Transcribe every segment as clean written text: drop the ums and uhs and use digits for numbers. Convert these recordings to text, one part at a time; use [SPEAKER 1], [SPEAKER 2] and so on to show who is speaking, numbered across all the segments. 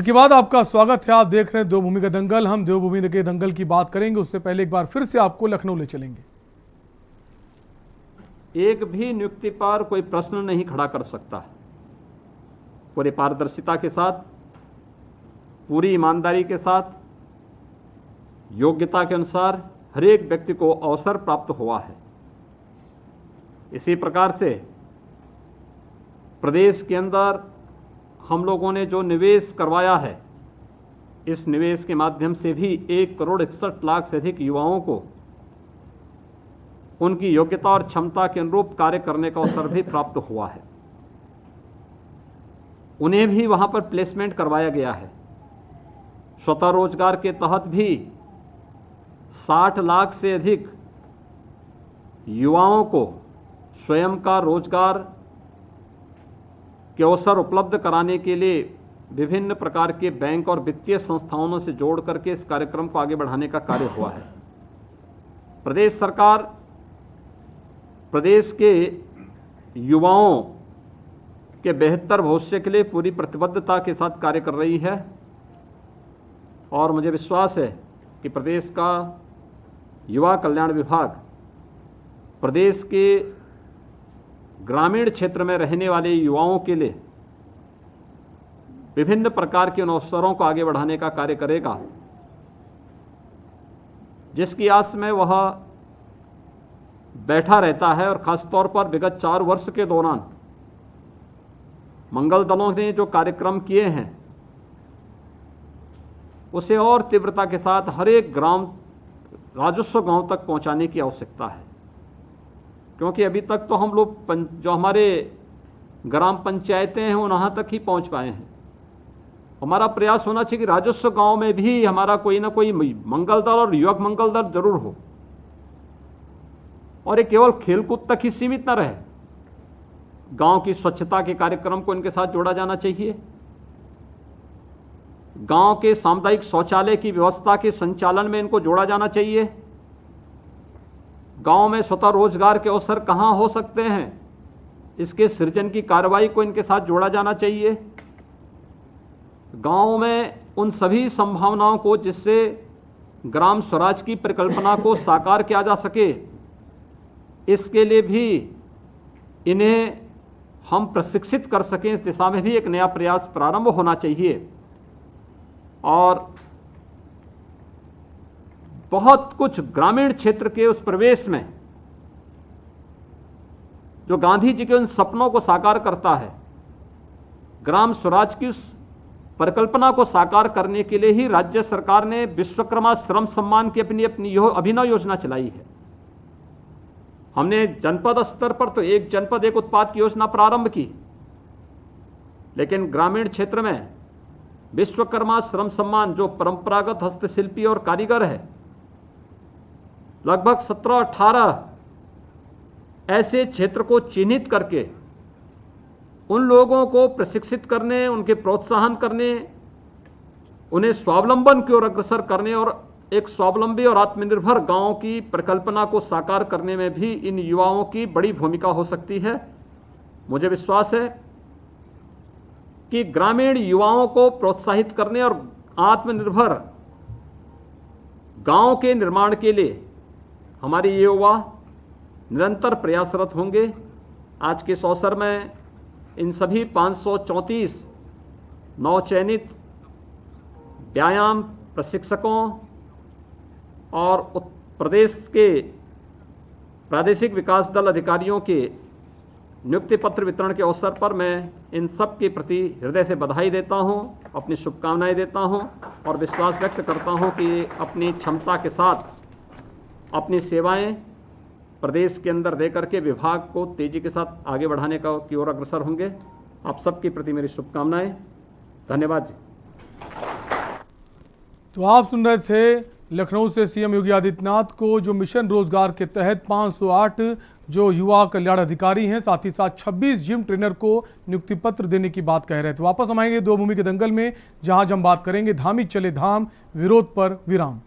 [SPEAKER 1] Break के बाद आपका स्वागत है। आप देख रहे हैं देवभूमि का दंगल। हम देवभूमि के दंगल की बात करेंगे, उससे पहले एक बार फिर से आपको लखनऊ ले चलेंगे।
[SPEAKER 2] एक भी नियुक्ति पर कोई प्रश्न नहीं खड़ा कर सकता। पूरी पारदर्शिता के साथ, पूरी ईमानदारी के साथ, योग्यता के अनुसार हर एक व्यक्ति को अवसर प्राप्त हुआ है। इसी प्रकार से प्रदेश के अंदर हम लोगों ने जो निवेश करवाया है, इस निवेश के माध्यम से भी 1,61,00,000 से अधिक युवाओं को उनकी योग्यता और क्षमता के अनुरूप कार्य करने का अवसर भी प्राप्त हुआ है। उन्हें भी वहां पर प्लेसमेंट करवाया गया है। स्वतः रोजगार के तहत भी 60 लाख से अधिक युवाओं को स्वयं का रोजगार के अवसर उपलब्ध कराने के लिए विभिन्न प्रकार के बैंक और वित्तीय संस्थाओं से जोड़ करके इस कार्यक्रम को आगे बढ़ाने का कार्य हुआ है। प्रदेश सरकार प्रदेश के युवाओं के बेहतर भविष्य के लिए पूरी प्रतिबद्धता के साथ कार्य कर रही है और मुझे विश्वास है कि प्रदेश का युवा कल्याण विभाग प्रदेश के ग्रामीण क्षेत्र में रहने वाले युवाओं के लिए विभिन्न प्रकार के उन अवसरों को आगे बढ़ाने का कार्य करेगा, जिसकी आस में वह बैठा रहता है। और खासतौर पर विगत 4 वर्ष के दौरान मंगल दलों ने जो कार्यक्रम किए हैं, उसे और तीव्रता के साथ हर एक ग्राम राजस्व गांव तक पहुंचाने की आवश्यकता है। क्योंकि अभी तक तो हम लोग जो हमारे ग्राम पंचायतें हैं वहां तक ही पहुंच पाए हैं। हमारा प्रयास होना चाहिए कि राजस्व गांव में भी हमारा कोई ना कोई मंगल दल और युवक मंगल दल जरूर हो, और ये केवल खेलकूद तक ही सीमित न रहे। गांव की स्वच्छता के कार्यक्रम को इनके साथ जोड़ा जाना चाहिए। गांव के सामुदायिक शौचालय की व्यवस्था के संचालन में इनको जोड़ा जाना चाहिए। गांव में स्वतः रोजगार के अवसर कहां हो सकते हैं, इसके सृजन की कार्रवाई को इनके साथ जोड़ा जाना चाहिए। गांव में उन सभी संभावनाओं को जिससे ग्राम स्वराज की परिकल्पना को साकार किया जा सके, इसके लिए भी इन्हें हम प्रशिक्षित कर सकें, इस दिशा में भी एक नया प्रयास प्रारंभ होना चाहिए। और बहुत कुछ ग्रामीण क्षेत्र के उस प्रवेश में जो गांधी जी के उन सपनों को साकार करता है, ग्राम स्वराज की उस परिकल्पना को साकार करने के लिए ही राज्य सरकार ने विश्वकर्मा श्रम सम्मान की अपनी अभिनव योजना चलाई है। हमने जनपद स्तर पर तो एक जनपद एक उत्पाद की योजना प्रारंभ की, लेकिन ग्रामीण क्षेत्र में विश्वकर्मा श्रम सम्मान जो परंपरागत हस्तशिल्पी और कारीगर है, लगभग 17-18 ऐसे क्षेत्र को चिन्हित करके उन लोगों को प्रशिक्षित करने, उनके प्रोत्साहन करने, उन्हें स्वावलंबन की ओर अग्रसर करने और एक स्वावलंबी और आत्मनिर्भर गांव की परिकल्पना को साकार करने में भी इन युवाओं की बड़ी भूमिका हो सकती है। मुझे विश्वास है कि ग्रामीण युवाओं को प्रोत्साहित करने और आत्मनिर्भर गांव के निर्माण के लिए हमारे ये युवा निरंतर प्रयासरत होंगे। आज के इस अवसर में इन सभी 534 नवचयनित व्यायाम प्रशिक्षकों और प्रदेश के प्रादेशिक विकास दल अधिकारियों के नियुक्ति पत्र वितरण के अवसर पर मैं इन सब के प्रति हृदय से बधाई देता हूं, अपनी शुभकामनाएं देता हूं और विश्वास व्यक्त करता हूं कि अपनी क्षमता के साथ अपनी सेवाएं प्रदेश के अंदर देकर के विभाग को तेजी के साथ आगे बढ़ाने की ओर अग्रसर होंगे। आप सबके प्रति मेरी शुभकामनाएं। धन्यवाद जी।
[SPEAKER 1] तो आप सुन रहे थे लखनऊ से सीएम योगी आदित्यनाथ को, जो मिशन रोजगार के तहत 508 जो युवा कल्याण अधिकारी हैं, साथ ही साथ 26 जिम ट्रेनर को नियुक्ति पत्र देने की बात कह रहे थे। वापस हम आएंगे देवभूमि के दंगल में, जहां हम बात करेंगे धामी चले धाम, विरोध पर विराम।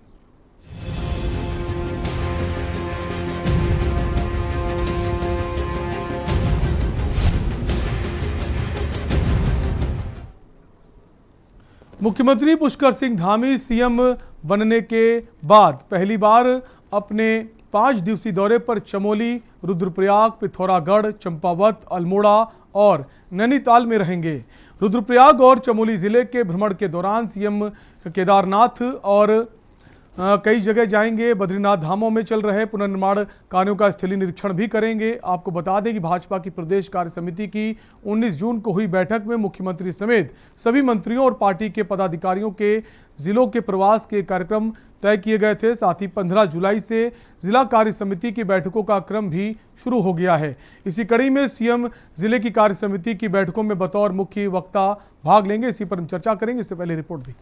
[SPEAKER 1] मुख्यमंत्री पुष्कर सिंह धामी सीएम बनने के बाद पहली बार अपने 5 दिवसीय दौरे पर चमोली, रुद्रप्रयाग, पिथौरागढ़, चंपावत, अल्मोड़ा और नैनीताल में रहेंगे। रुद्रप्रयाग और चमोली जिले के भ्रमण के दौरान सीएम केदारनाथ और कई जगह जाएंगे। बद्रीनाथ धामों में चल रहे पुनर्निर्माण कार्यों का स्थलीय निरीक्षण भी करेंगे। आपको बता दें कि भाजपा की प्रदेश कार्य समिति की 19 जून को हुई बैठक में मुख्यमंत्री समेत सभी मंत्रियों और पार्टी के पदाधिकारियों के जिलों के प्रवास के कार्यक्रम तय किए गए थे। साथ ही 15 जुलाई से जिला कार्य समिति की बैठकों का क्रम भी शुरू हो गया है। इसी कड़ी में सीएम जिले की कार्य समिति की बैठकों में बतौर मुख्य वक्ता भाग लेंगे। इसी पर हम चर्चा करेंगे। इससे पहले रिपोर्ट दी।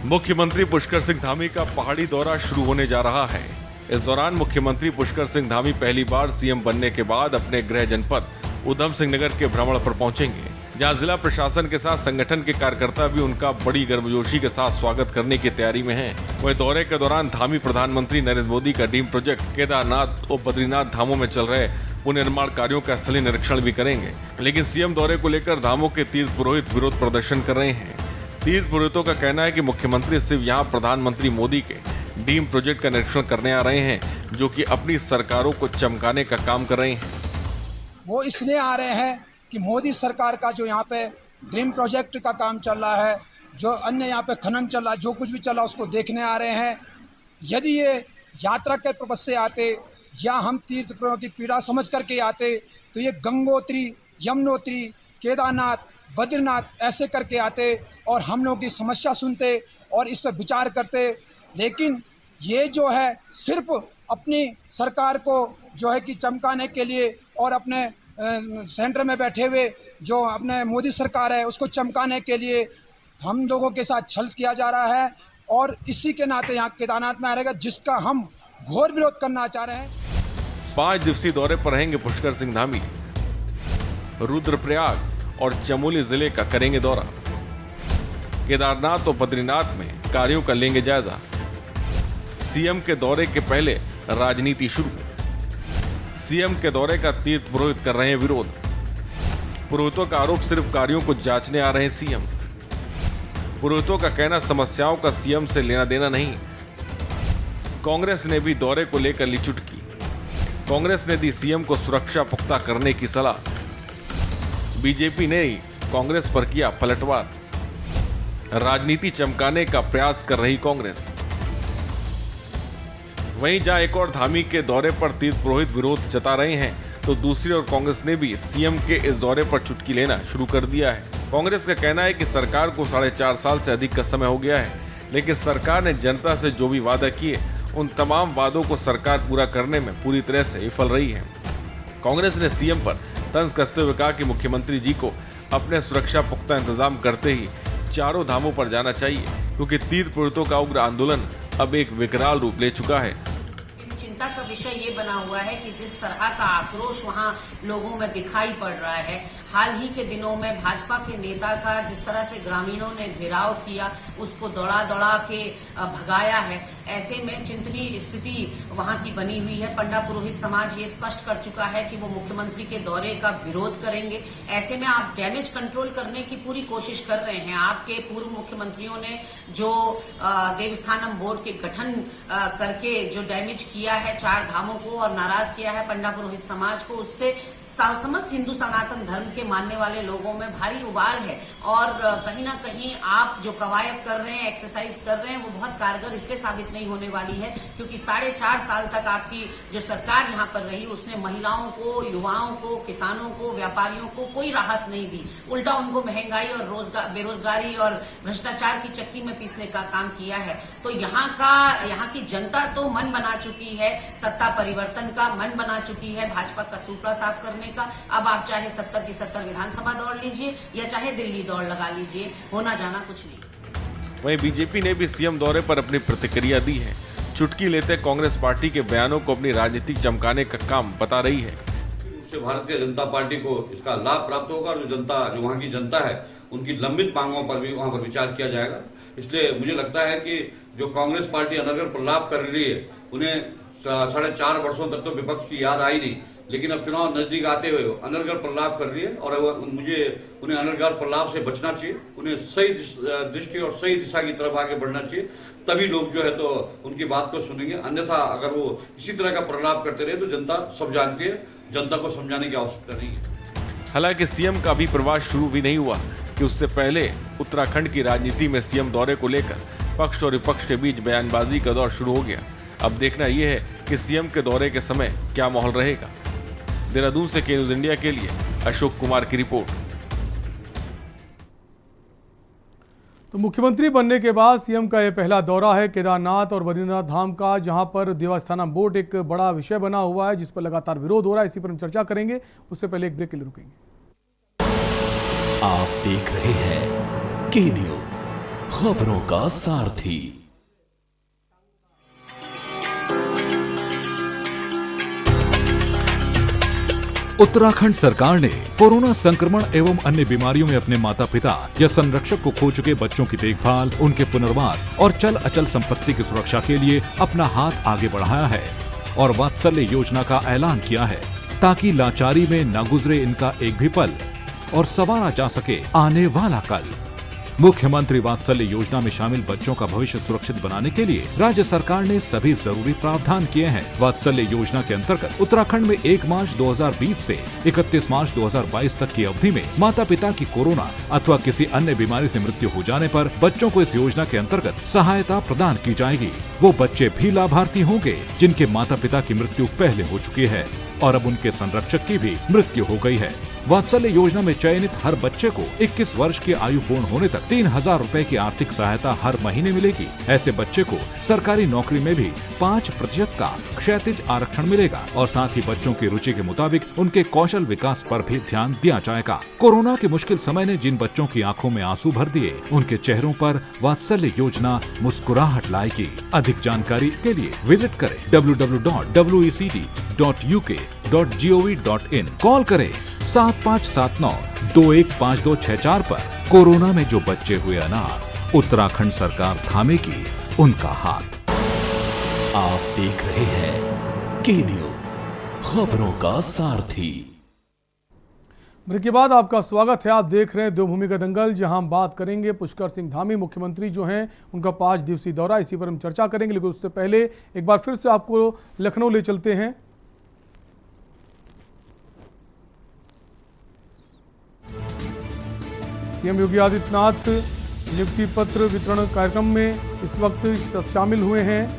[SPEAKER 3] मुख्यमंत्री पुष्कर सिंह धामी का पहाड़ी दौरा शुरू होने जा रहा है। इस दौरान मुख्यमंत्री पुष्कर सिंह धामी पहली बार सीएम बनने के बाद अपने गृह जनपद उधम सिंह नगर के भ्रमण पर पहुंचेंगे, जहां जिला प्रशासन के साथ संगठन के कार्यकर्ता भी उनका बड़ी गर्मजोशी के साथ स्वागत करने की तैयारी में हैं। वहीं दौरे के दौरान धामी प्रधानमंत्री नरेंद्र मोदी का ड्रीम प्रोजेक्ट केदारनाथ और बद्रीनाथ धामों में चल रहे पुनर्निर्माण कार्यों का स्थलीय निरीक्षण भी करेंगे। लेकिन सीएम दौरे को लेकर धामों के तीर्थ पुरोहित विरोध प्रदर्शन कर रहे हैं। तीर्थ पुरोहितों का कहना है कि मुख्यमंत्री सिर्फ यहां प्रधानमंत्री मोदी के ड्रीम प्रोजेक्ट का निरीक्षण करने आ रहे हैं, जो कि अपनी सरकारों को चमकाने का काम कर रहे हैं।
[SPEAKER 4] वो इसलिए आ रहे हैं कि मोदी सरकार का जो यहाँ पे ड्रीम प्रोजेक्ट का काम चल रहा है, जो अन्य यहाँ पे खनन चल रहा है, जो कुछ भी चल रहा है उसको देखने आ रहे हैं। यदि ये यात्रा के पर्पज से आते या हम तीर्थ की पीड़ा समझ करके आते तो ये गंगोत्री, यमुनोत्री, केदारनाथ, बद्रीनाथ ऐसे करके आते और हम लोगों की समस्या सुनते और इस पर विचार करते। लेकिन ये जो है सिर्फ अपनी सरकार को जो है कि चमकाने के लिए और अपने सेंटर में बैठे हुए जो अपने मोदी सरकार है उसको चमकाने के लिए हम लोगों के साथ छल किया जा रहा है। और इसी के नाते यहाँ केदारनाथ में आ रहेगा, जिसका हम घोर विरोध करना चाह रहे हैं।
[SPEAKER 3] 5 दिवसीय दौरे पर रहेंगे पुष्कर सिंह धामी। रुद्रप्रयाग और चमोली जिले का करेंगे दौरा। केदारनाथ और बद्रीनाथ में कार्यों का लेंगे जायजा। सीएम के दौरे के पहले राजनीति शुरू। सीएम के दौरे का तीर्थ पुरोहित कर रहे हैं विरोध। पुरोहितों का आरोप सिर्फ कार्यों को जांचने आ रहे हैं सीएम। पुरोहितों का कहना समस्याओं का सीएम से लेना देना नहीं। कांग्रेस ने भी दौरे को लेकर ली चुटकी। कांग्रेस ने दी सीएम को सुरक्षा पुख्ता करने की सलाह। बीजेपी ने कांग्रेस पर किया पलटवार। राजनीति चमकाने का प्रयास कर रही कांग्रेस। वहीं जहां एक और धामी के दौरे पर तीर्थ पुरोहित विरोध जता रहे हैं, तो दूसरी ओर कांग्रेस ने भी सीएम के इस दौरे पर चुटकी लेना शुरू कर दिया है। कांग्रेस का कहना है कि सरकार को 4.5 साल से अधिक का समय हो गया है, लेकिन सरकार ने जनता से जो भी वादा किए उन तमाम वादों को सरकार पूरा करने में पूरी तरह से विफल रही है। कांग्रेस ने सीएम पर तंज कसते हुए कहा कि मुख्यमंत्री जी को अपने सुरक्षा पुख्ता इंतजाम करते ही चारों धामों पर जाना चाहिए, क्योंकि तीर्थ पुरोहितों का उग्र आंदोलन अब एक विकराल रूप ले चुका है।
[SPEAKER 5] चिंता का विषय ये बना हुआ है कि जिस तरह का आक्रोश वहाँ लोगों में दिखाई पड़ रहा है, हाल ही के दिनों में भाजपा के नेता का जिस तरह से ग्रामीणों ने घेराव किया, उसको दौड़ा दौड़ा के भगाया है, ऐसे में चिंतनीय स्थिति वहां की बनी हुई है। पंडा पुरोहित समाज ये स्पष्ट कर चुका है कि वो मुख्यमंत्री के दौरे का विरोध करेंगे। ऐसे में आप डैमेज कंट्रोल करने की पूरी कोशिश कर रहे हैं। आपके पूर्व मुख्यमंत्रियों ने जो देवस्थानम बोर्ड के गठन करके जो डैमेज किया है 4 धामों को और नाराज किया है पंडा पुरोहित समाज को, उससे समस्त हिंदू सनातन धर्म के मानने वाले लोगों में भारी उबाल है। और कहीं ना कहीं आप जो कवायद कर रहे हैं, एक्सरसाइज कर रहे हैं, वो बहुत कारगर इसलिए साबित नहीं होने वाली है क्योंकि 4.5 साल तक आपकी जो सरकार यहाँ पर रही उसने महिलाओं को, युवाओं को, किसानों को, व्यापारियों को कोई राहत नहीं दी। उल्टा उनको महंगाई और बेरोजगारी और भ्रष्टाचार की चक्की में पीसने का काम किया है। तो यहाँ की जनता तो मन बना चुकी है, सत्ता परिवर्तन का मन बना चुकी है, भाजपा का सूपड़ा साफ करने का। अब आप चाहे 70 की 70 विधानसभा दौड़ लीजिए या चाहे दिल्ली दौड़ लगा लीजिए, होना जाना कुछ नहीं।
[SPEAKER 3] वहीं बीजेपी ने भी सीएम दौरे पर अपनी प्रतिक्रिया दी है। चुटकी लेते कांग्रेस पार्टी के बयानों को अपनी राजनीतिक चमकाने का काम बता रही है।
[SPEAKER 6] उससे भारतीय जनता पार्टी को इसका लाभ प्राप्त होगा और जो वहाँ की जनता है उनकी लंबित मांगों पर भी वहाँ पर विचार किया जाएगा। इसलिए मुझे लगता है कि जो कांग्रेस पार्टी अनर्गल प्रलाप कर रही है, उन्हें 4.5 वर्षों तक तो विपक्ष की याद आई नहीं, लेकिन अब चुनाव नजदीक आते हुए अनर्गल प्रलाप कर रही है और मुझे उन्हें अनर्गल प्रलाप से बचना चाहिए, उन्हें सही दृष्टि और सही दिशा की तरफ आगे बढ़ना चाहिए, तभी लोग जो है तो उनकी बात को सुनेंगे। अन्यथा अगर वो इसी तरह का प्रलाप करते रहे तो जनता सब जानती है, जनता को समझाने की आवश्यकता नहीं है।
[SPEAKER 3] हालांकि सीएम का अभी प्रवास शुरू भी नहीं हुआ कि उससे पहले उत्तराखंड की राजनीति में सीएम दौरे को लेकर पक्ष और विपक्ष के बीच बयानबाजी का दौर शुरू हो गया। अब देखना यह है कि सीएम के दौरे के समय क्या माहौल रहेगा। देहरादून से के न्यूज इंडिया के लिए अशोक कुमार की रिपोर्ट।
[SPEAKER 1] तो मुख्यमंत्री बनने के बाद सीएम का यह पहला दौरा है केदारनाथ और बद्रीनाथ धाम का, जहां पर देवस्थानम बोर्ड एक बड़ा विषय बना हुआ है जिस पर लगातार विरोध हो रहा है। इसी पर हम चर्चा करेंगे, उससे पहले एक ब्रेक के लिए रुकेंगे।
[SPEAKER 7] आप देख रहे हैं के न्यूज, खबरों का सारथी। उत्तराखंड सरकार ने कोरोना संक्रमण एवं अन्य बीमारियों में अपने माता पिता या संरक्षक को खो चुके बच्चों की देखभाल, उनके पुनर्वास और चल अचल संपत्ति की सुरक्षा के लिए अपना हाथ आगे बढ़ाया है और वात्सल्य योजना का ऐलान किया है, ताकि लाचारी में न गुजरे इनका एक भी पल और संवारा जा सके आने वाला कल। मुख्यमंत्री वात्सल्य योजना में शामिल बच्चों का भविष्य सुरक्षित बनाने के लिए राज्य सरकार ने सभी जरूरी प्रावधान किए हैं। वात्सल्य योजना के अंतर्गत उत्तराखंड में 1 मार्च 2020 से 31 मार्च 2022 तक की अवधि में माता पिता की कोरोना अथवा किसी अन्य बीमारी से मृत्यु हो जाने पर बच्चों को इस योजना के अंतर्गत सहायता प्रदान की जाएगी। वो बच्चे भी लाभार्थी होंगे जिनके माता पिता की मृत्यु पहले हो चुकी है और अब उनके संरक्षक की भी मृत्यु हो गई है। वात्सल्य योजना में चयनित हर बच्चे को 21 वर्ष की आयु पूर्ण होने तक 3000 रुपए की आर्थिक सहायता हर महीने मिलेगी। ऐसे बच्चे को सरकारी नौकरी में भी 5% का क्षैतिज आरक्षण मिलेगा और साथ ही बच्चों की रुचि के मुताबिक उनके कौशल विकास पर भी ध्यान दिया जाएगा। कोरोना के मुश्किल समय ने जिन बच्चों की आंखों में आंसू भर दिए, उनके चेहरों पर वात्सल्य योजना मुस्कुराहट लाएगी। अधिक जानकारी के लिए विजिट करें www.wecd.uk.gov.in। कॉल करें 7579-215264 पर। कोरोना में जो बच्चे हुए अनाथ, उत्तराखंड सरकार थामेगी उनका हाथ। आप देख रहे हैं के न्यूज, खबरों का सारथी।
[SPEAKER 1] ब्रेक के बाद आपका स्वागत है। आप देख रहे हैं देवभूमि का दंगल, जहां हम बात करेंगे पुष्कर सिंह धामी मुख्यमंत्री जो हैं उनका 5 दिवसीय दौरा, इसी पर हम चर्चा करेंगे। लेकिन उससे पहले एक बार फिर से आपको लखनऊ ले चलते हैं। सीएम योगी आदित्यनाथ नियुक्ति पत्र वितरण कार्यक्रम में इस वक्त शामिल हुए हैं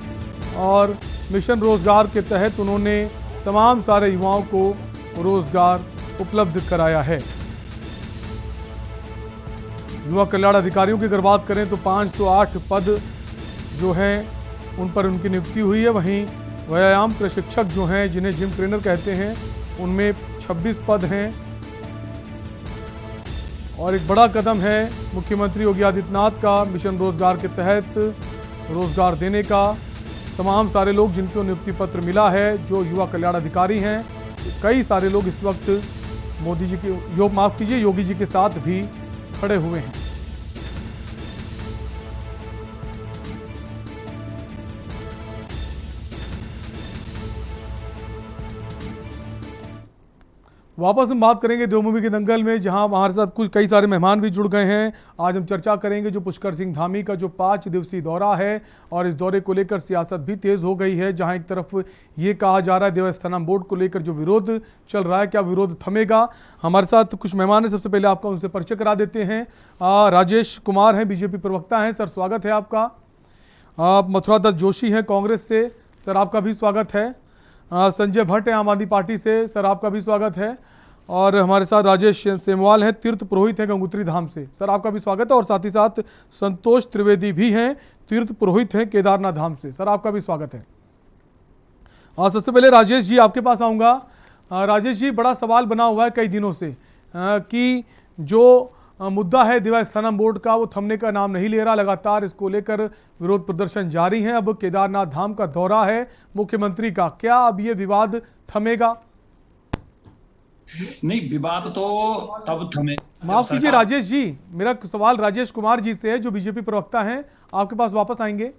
[SPEAKER 1] और मिशन रोजगार के तहत उन्होंने तमाम सारे युवाओं को रोजगार उपलब्ध कराया है। युवा कल्याण अधिकारियों की अगर बात करें तो 508 पद जो हैं उन पर उनकी नियुक्ति हुई है। वहीं व्यायाम प्रशिक्षक जो हैं, जिन्हें जिम ट्रेनर कहते हैं, उनमें 26 पद हैं। और एक बड़ा कदम है मुख्यमंत्री योगी आदित्यनाथ का मिशन रोजगार के तहत रोजगार देने का। तमाम सारे लोग जिनको नियुक्ति पत्र मिला है, जो युवा कल्याण अधिकारी हैं, कई सारे लोग इस वक्त मोदी जी के योगी जी के साथ भी खड़े हुए हैं। वापस हम बात करेंगे देवभूमि के दंगल में, जहां हमारे साथ कई सारे मेहमान भी जुड़ गए हैं। आज हम चर्चा करेंगे जो पुष्कर सिंह धामी का जो 5 दिवसीय दौरा है, और इस दौरे को लेकर सियासत भी तेज हो गई है। जहां एक तरफ ये कहा जा रहा है देवस्थानम बोर्ड को लेकर जो विरोध चल रहा है, क्या विरोध थमेगा? हमारे साथ कुछ मेहमान हैं, सबसे पहले आपका उनसे परिचय करा देते हैं। राजेश कुमार हैं, बीजेपी प्रवक्ता हैं, सर स्वागत है आपका। मथुरा दत्त जोशी हैं कांग्रेस से, सर आपका भी स्वागत है। संजय भट्ट है आम आदमी पार्टी से, सर आपका भी स्वागत है। और हमारे साथ राजेश सेमवाल हैं, तीर्थ पुरोहित हैं गंगोत्री धाम से, सर आपका भी स्वागत है। और साथ ही साथ संतोष त्रिवेदी भी हैं, तीर्थ पुरोहित हैं केदारनाथ धाम से, सर आपका भी स्वागत है। सबसे पहले राजेश जी आपके पास आऊँगा। राजेश जी, बड़ा सवाल बना हुआ है कई दिनों से कि जो मुद्दा है देवस्थानम बोर्ड का, वो थमने का नाम नहीं ले रहा। लगातार इसको लेकर विरोध प्रदर्शन जारी है। अब केदारनाथ धाम का दौरा है मुख्यमंत्री का, क्या अब ये विवाद थमेगा?
[SPEAKER 8] नहीं, विवाद तो तब थमे।
[SPEAKER 1] माफ कीजिए राजेश जी, मेरा सवाल राजेश कुमार जी से है, जो बीजेपी प्रवक्ता हैं, आपके पास वापस आएंगे।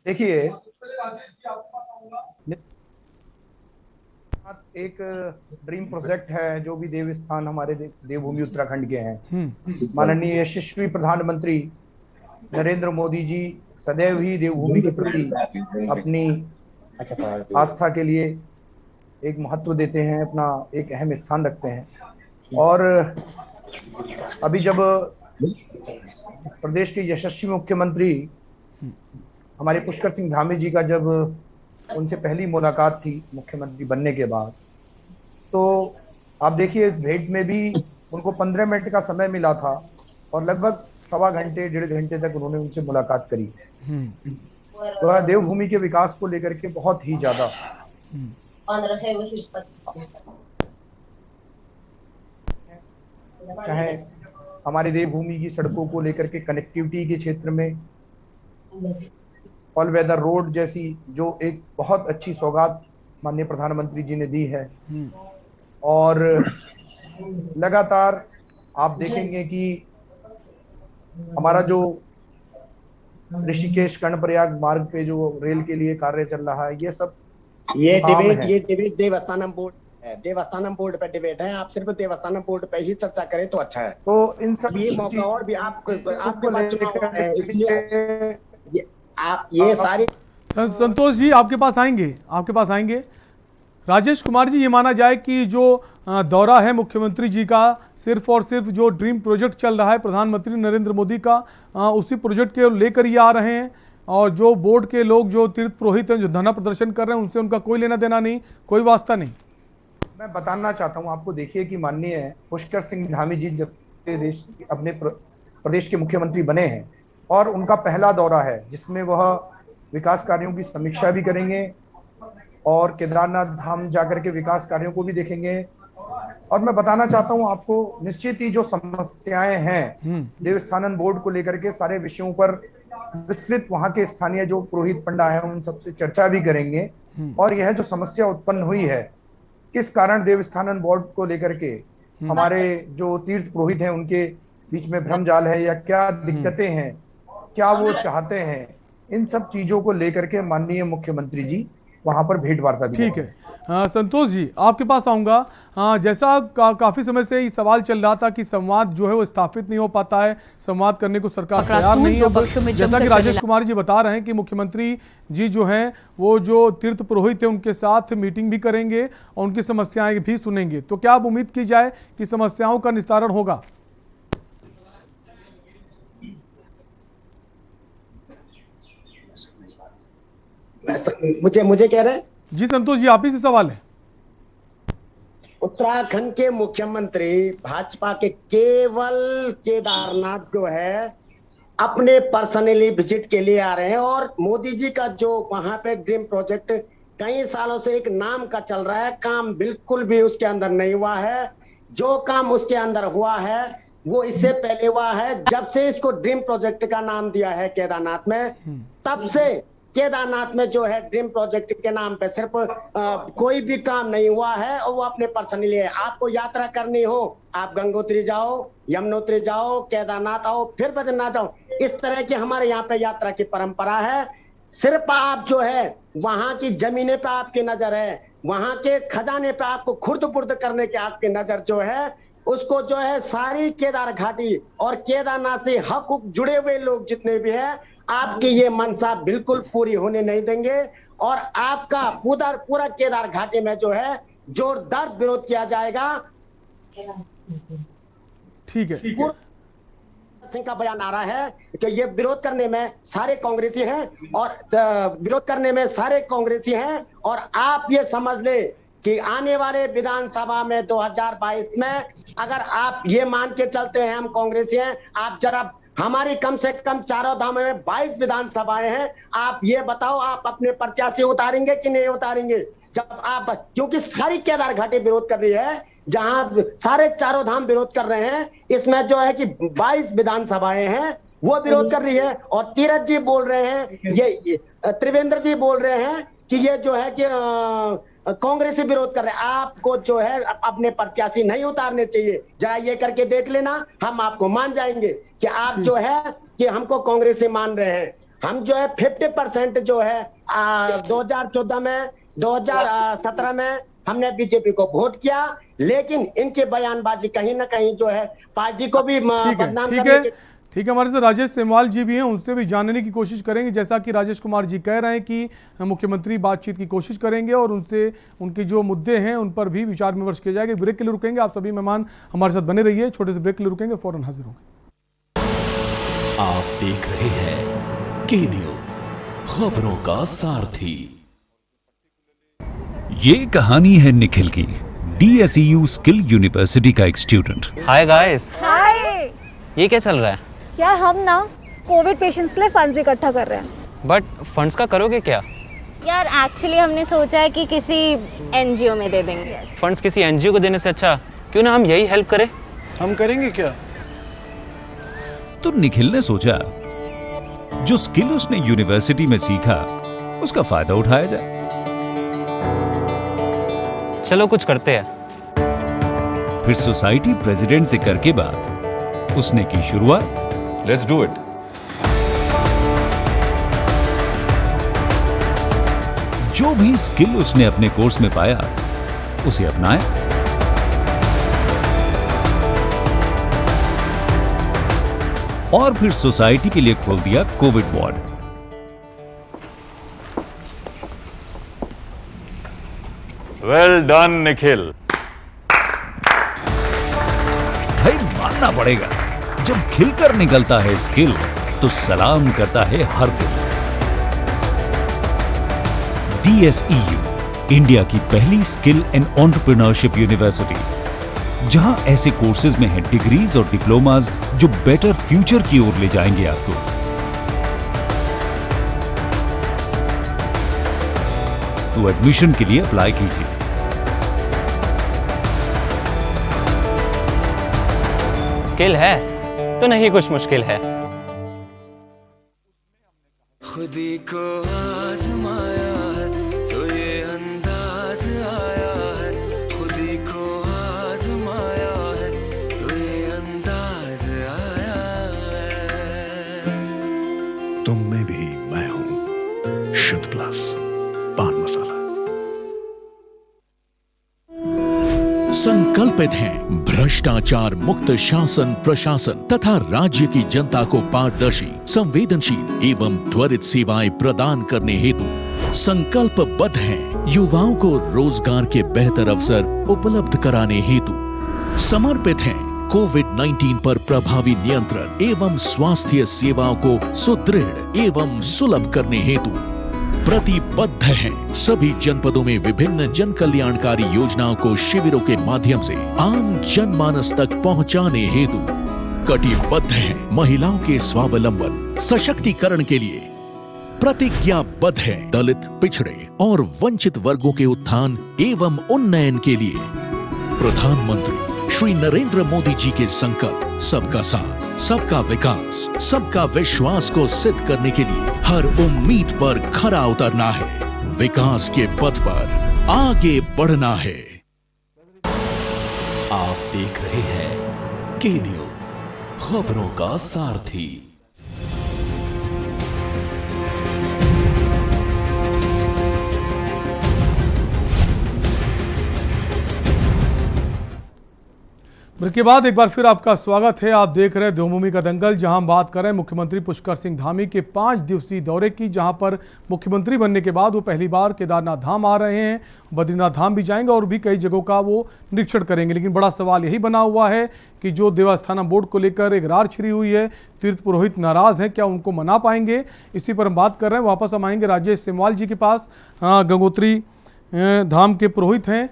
[SPEAKER 9] देखिए, एक ड्रीम प्रोजेक्ट है जो भी देवस्थान हमारे देवभूमि उत्तराखंड के हैं। माननीय यशस्वी प्रधानमंत्री नरेंद्र मोदी जी सदैव ही देवभूमि के प्रति अपनी आस्था के लिए एक महत्व देते हैं, अपना एक अहम स्थान रखते हैं। और अभी जब प्रदेश के यशस्वी मुख्यमंत्री हमारे पुष्कर सिंह धामी जी का जब उनसे पहली मुलाकात थी मुख्यमंत्री बनने के बाद, तो आप देखिए इस भेंट में भी उनको 15 मिनट का समय मिला था और लगभग सवा घंटे 1.5 घंटे तक उन्होंने उनसे मुलाकात करी। तो देवभूमि के विकास को लेकर के बहुत ही ज्यादा चाहे हमारी देवभूमि की सड़कों को लेकर के कनेक्टिविटी के क्षेत्र में ऑल वेदर रोड जैसी जो एक बहुत अच्छी सौगात माननीय प्रधानमंत्री जी ने दी है, और लगातार आप देखेंगे कि हमारा जो ऋषिकेश कर्णप्रयाग मार्ग पे जो रेल के लिए कार्य चल रहा है, ये सब
[SPEAKER 10] ये डिबेट देवस्थानम बोर्ड है, देवस्थानम बोर्ड पे डिबेट है। आप सिर्फ देवस्थानम बोर्ड पे ही चर्चा करें तो अच्छा है।
[SPEAKER 9] तो इन सब
[SPEAKER 10] ये मौका और भी आपके पास चुनाव है, इसलिए आप ये सारी
[SPEAKER 1] संतोष जी आपके पास आएंगे। राजेश कुमार जी, ये माना जाए कि जो दौरा है मुख्यमंत्री जी का सिर्फ और सिर्फ जो ड्रीम प्रोजेक्ट चल रहा है प्रधानमंत्री नरेंद्र मोदी का, उसी प्रोजेक्ट के लेकर ही आ रहे हैं, और जो बोर्ड के लोग जो तीर्थ पुरोहित हैं जो धरना प्रदर्शन कर रहे हैं उनसे उनका कोई लेना देना नहीं, कोई वास्ता नहीं।
[SPEAKER 9] मैं बताना चाहता हूं आपको, देखिए कि माननीय पुष्कर सिंह धामी जी जब अपने प्रदेश के मुख्यमंत्री बने हैं और उनका पहला दौरा है जिसमें वह विकास कार्यों की समीक्षा भी करेंगे और केदारनाथ धाम जाकर के विकास कार्यों को भी देखेंगे। और मैं बताना चाहता हूं आपको, निश्चित ही जो समस्याएं हैं देवस्थानन बोर्ड को लेकर के सारे विषयों पर विस्तृत वहां के स्थानीय जो पुरोहित पंडा है उन सबसे चर्चा भी करेंगे। और यह जो समस्या उत्पन्न हुई है, किस कारण देवस्थानन बोर्ड को लेकर के हमारे जो तीर्थ पुरोहित हैं उनके बीच में भ्रम जाल है या क्या दिक्कतें हैं, क्या वो चाहते हैं, इन सब चीजों को लेकर के माननीय मुख्यमंत्री जी वहां पर भेंट वार्ता भी।
[SPEAKER 1] ठीक है संतोष जी, आपके पास आऊंगा। जैसा काफी समय से ये सवाल चल रहा था कि संवाद जो है वो स्थापित नहीं हो पाता है, संवाद करने को सरकार तैयार नहीं है। जैसा कि राजेश कुमार जी बता रहे हैं कि मुख्यमंत्री जी जो हैं वो जो तीर्थ पुरोहित है उनके साथ मीटिंग भी करेंगे और उनकी समस्याएं भी सुनेंगे, तो क्या अब उम्मीद की जाए कि समस्याओं का निस्तारण होगा?
[SPEAKER 10] मुझे कह रहे हैं
[SPEAKER 1] जी संतोष जी, आप ही से सवाल है।
[SPEAKER 10] उत्तराखंड के मुख्यमंत्री भाजपा के केवल केदारनाथ जो है अपने पर्सनली विजिट के लिए आ रहे हैं, और मोदी जी का जो वहां पे ड्रीम प्रोजेक्ट कई सालों से एक नाम का चल रहा है, काम बिल्कुल भी उसके अंदर नहीं हुआ है। जो काम उसके अंदर हुआ है वो इससे पहले हुआ है, जब से इसको ड्रीम प्रोजेक्ट का नाम दिया है केदारनाथ में, तब से केदारनाथ में जो है ड्रीम प्रोजेक्ट के नाम पे सिर्फ कोई भी काम नहीं हुआ है, और वो अपने पर्सनली है। आपको यात्रा करनी हो, आप गंगोत्री जाओ, यमुनोत्री जाओ, केदारनाथ आओ, फिर बद्रीनाथ जाओ, इस तरह की हमारे यहाँ पे यात्रा की परंपरा है। सिर्फ आप जो है वहां की जमीने पे आपकी नजर है, वहां के खजाने पे आपको खुर्द बुर्द करने की आपकी नजर जो है, उसको जो है सारी केदार घाटी और केदारनाथ से हक जुड़े हुए लोग जितने भी हैं, आपकी ये मनसा बिल्कुल पूरी होने नहीं देंगे, और आपका पूरा केदार घाटी में जो है जोरदार विरोध किया जाएगा।
[SPEAKER 1] ठीक है,
[SPEAKER 10] सिंह का बयान आ रहा है कि ये विरोध करने में सारे कांग्रेसी हैं, और विरोध करने में सारे कांग्रेसी हैं, और आप ये समझ ले कि आने वाले विधानसभा में 2022 में अगर आप ये मान के चलते हैं हम कांग्रेसी हैं, आप जरा हमारी कम से कम चारों धामों में 22 विधानसभाएं हैं, आप ये बताओ आप अपने प्रत्याशी उतारेंगे कि नहीं उतारेंगे? जब आप, क्योंकि सारी केदार घाटी विरोध कर रही है, जहां सारे चारों धाम विरोध कर रहे हैं, इसमें जो है कि 22 विधानसभाएं हैं वो विरोध कर रही है। और तीरथ जी बोल रहे हैं, ये त्रिवेंद्र जी बोल रहे हैं कि ये जो है कि कांग्रेसी विरोध कर रहे हैं। आपको जो है अपने प्रत्याशी नहीं उतारने चाहिए, जरा ये करके देख लेना, हम आपको मान जाएंगे कि आप जो है कि हमको कांग्रेसी मान रहे हैं। हम जो है 50% जो है 2014 में, 2017 में हमने बीजेपी को वोट किया, लेकिन इनके बयानबाजी कहीं ना कहीं जो है पार्टी को भी बदनाम करने के।
[SPEAKER 1] ठीक है, हमारे साथ राजेश सेमवाल जी भी हैं, उनसे भी जानने की कोशिश करेंगे। जैसा कि राजेश कुमार जी कह रहे हैं कि मुख्यमंत्री बातचीत की कोशिश करेंगे और उनसे उनके जो मुद्दे हैं उन पर भी विचार विमर्श किया जाएगा। ब्रेक के लिए रुकेंगे, आप सभी मेहमान हमारे साथ बने रहिए। छोटे से ब्रेक के लिए रुकेंगे, फौरन हाजिर होंगे।
[SPEAKER 11] आप देख रहे हैं के न्यूज, खबरों का सारथी।
[SPEAKER 12] ये कहानी है निखिल की, DSEU स्किल यूनिवर्सिटी का एक स्टूडेंट।
[SPEAKER 13] Hi guys.
[SPEAKER 14] हाय।
[SPEAKER 13] ये क्या चल रहा है?
[SPEAKER 14] यार हम ना कोविड पेशेंट्स के लिए फंड्स इकट्ठा कर रहे हैं।
[SPEAKER 13] बट फंड्स का करोगे क्या?
[SPEAKER 14] यार एक्चुअली हमने सोचा है कि किसी NGO में दे देंगे।
[SPEAKER 13] फंड्स किसी NGO को देने से अच्छा क्यों ना हम यही हेल्प करें।
[SPEAKER 15] हम करेंगे क्या?
[SPEAKER 12] तो निखिल ने सोचा जो स्किल उसने यूनिवर्सिटी में सीखा उसका फायदा उठाया जाए।
[SPEAKER 13] चलो कुछ करते हैं।
[SPEAKER 12] फिर सोसाइटी प्रेसिडेंट से करके बात उसने की शुरुआत।
[SPEAKER 3] Let's do it.
[SPEAKER 12] जो भी स्किल उसने अपने कोर्स में पाया उसे अपनाया। और फिर सोसाइटी के लिए खोल दिया Covid ward.
[SPEAKER 16] Well done Nikhil.
[SPEAKER 12] भाई मानना पड़ेगा, जब खिलकर निकलता है स्किल तो सलाम करता है हर दिल। DSEU इंडिया की पहली स्किल एंड एंटरप्रेन्योरशिप यूनिवर्सिटी, जहां ऐसे कोर्सेज में है डिग्रीज और डिप्लोमाज जो बेटर फ्यूचर की ओर ले जाएंगे आपको। तो एडमिशन के लिए अप्लाई कीजिए।
[SPEAKER 13] स्किल है तो नहीं कुछ मुश्किल है।
[SPEAKER 17] खुदी को आजमाया है तो ये अंदाज आया है, खुदी को आजमाया है तो ये अंदाज आया है।
[SPEAKER 18] तुम में भी मैं हूं, शुद्ध प्लस पान मसाला।
[SPEAKER 11] संकल्पित हैं भ्रष्टाचार मुक्त शासन प्रशासन तथा राज्य की जनता को पारदर्शी, संवेदनशील एवं त्वरित सेवाएं प्रदान करने हेतु संकल्पबद्ध हैं। युवाओं को रोजगार के बेहतर अवसर उपलब्ध कराने हेतु समर्पित हैं। कोविड-19 पर प्रभावी नियंत्रण एवं स्वास्थ्य सेवाओं को सुदृढ़ एवं सुलभ करने हेतु प्रतिबद्ध हैं। सभी जनपदों में विभिन्न जन कल्याणकारी योजनाओं को शिविरों के माध्यम से आम जनमानस तक पहुंचाने हेतु कटिबद्ध हैं। महिलाओं के स्वावलंबन सशक्तिकरण के लिए प्रतिज्ञाबद्ध है। दलित, पिछड़े और वंचित वर्गों के उत्थान एवं उन्नयन के लिए प्रधानमंत्री श्री नरेंद्र मोदी जी के संकल्प सबका साथ, सबका विकास, सबका विश्वास को सिद्ध करने के लिए हर उम्मीद पर खरा उतरना है। विकास के पथ पर आगे बढ़ना है। आप देख रहे हैं के न्यूज, खबरों का सारथी।
[SPEAKER 1] ब्रेक के बाद एक बार फिर आपका स्वागत है। आप देख रहे हैं देवभूमि का दंगल, जहां हम बात कर रहे हैं मुख्यमंत्री पुष्कर सिंह धामी के 5 दिवसीय दौरे की, जहां पर मुख्यमंत्री बनने के बाद वो पहली बार केदारनाथ धाम आ रहे हैं, बद्रीनाथ धाम भी जाएंगे और भी कई जगहों का वो निरीक्षण करेंगे। लेकिन बड़ा सवाल यही बना हुआ है कि जो देवस्थानम बोर्ड को लेकर एक रार छिड़ी हुई है, तीर्थ पुरोहित नाराज हैं, क्या उनको मना पाएंगे? इसी पर हम बात कर रहे हैं। वापस हम आएंगे राजेश सेमवाल जी के पास, गंगोत्री धाम के पुरोहित हैं।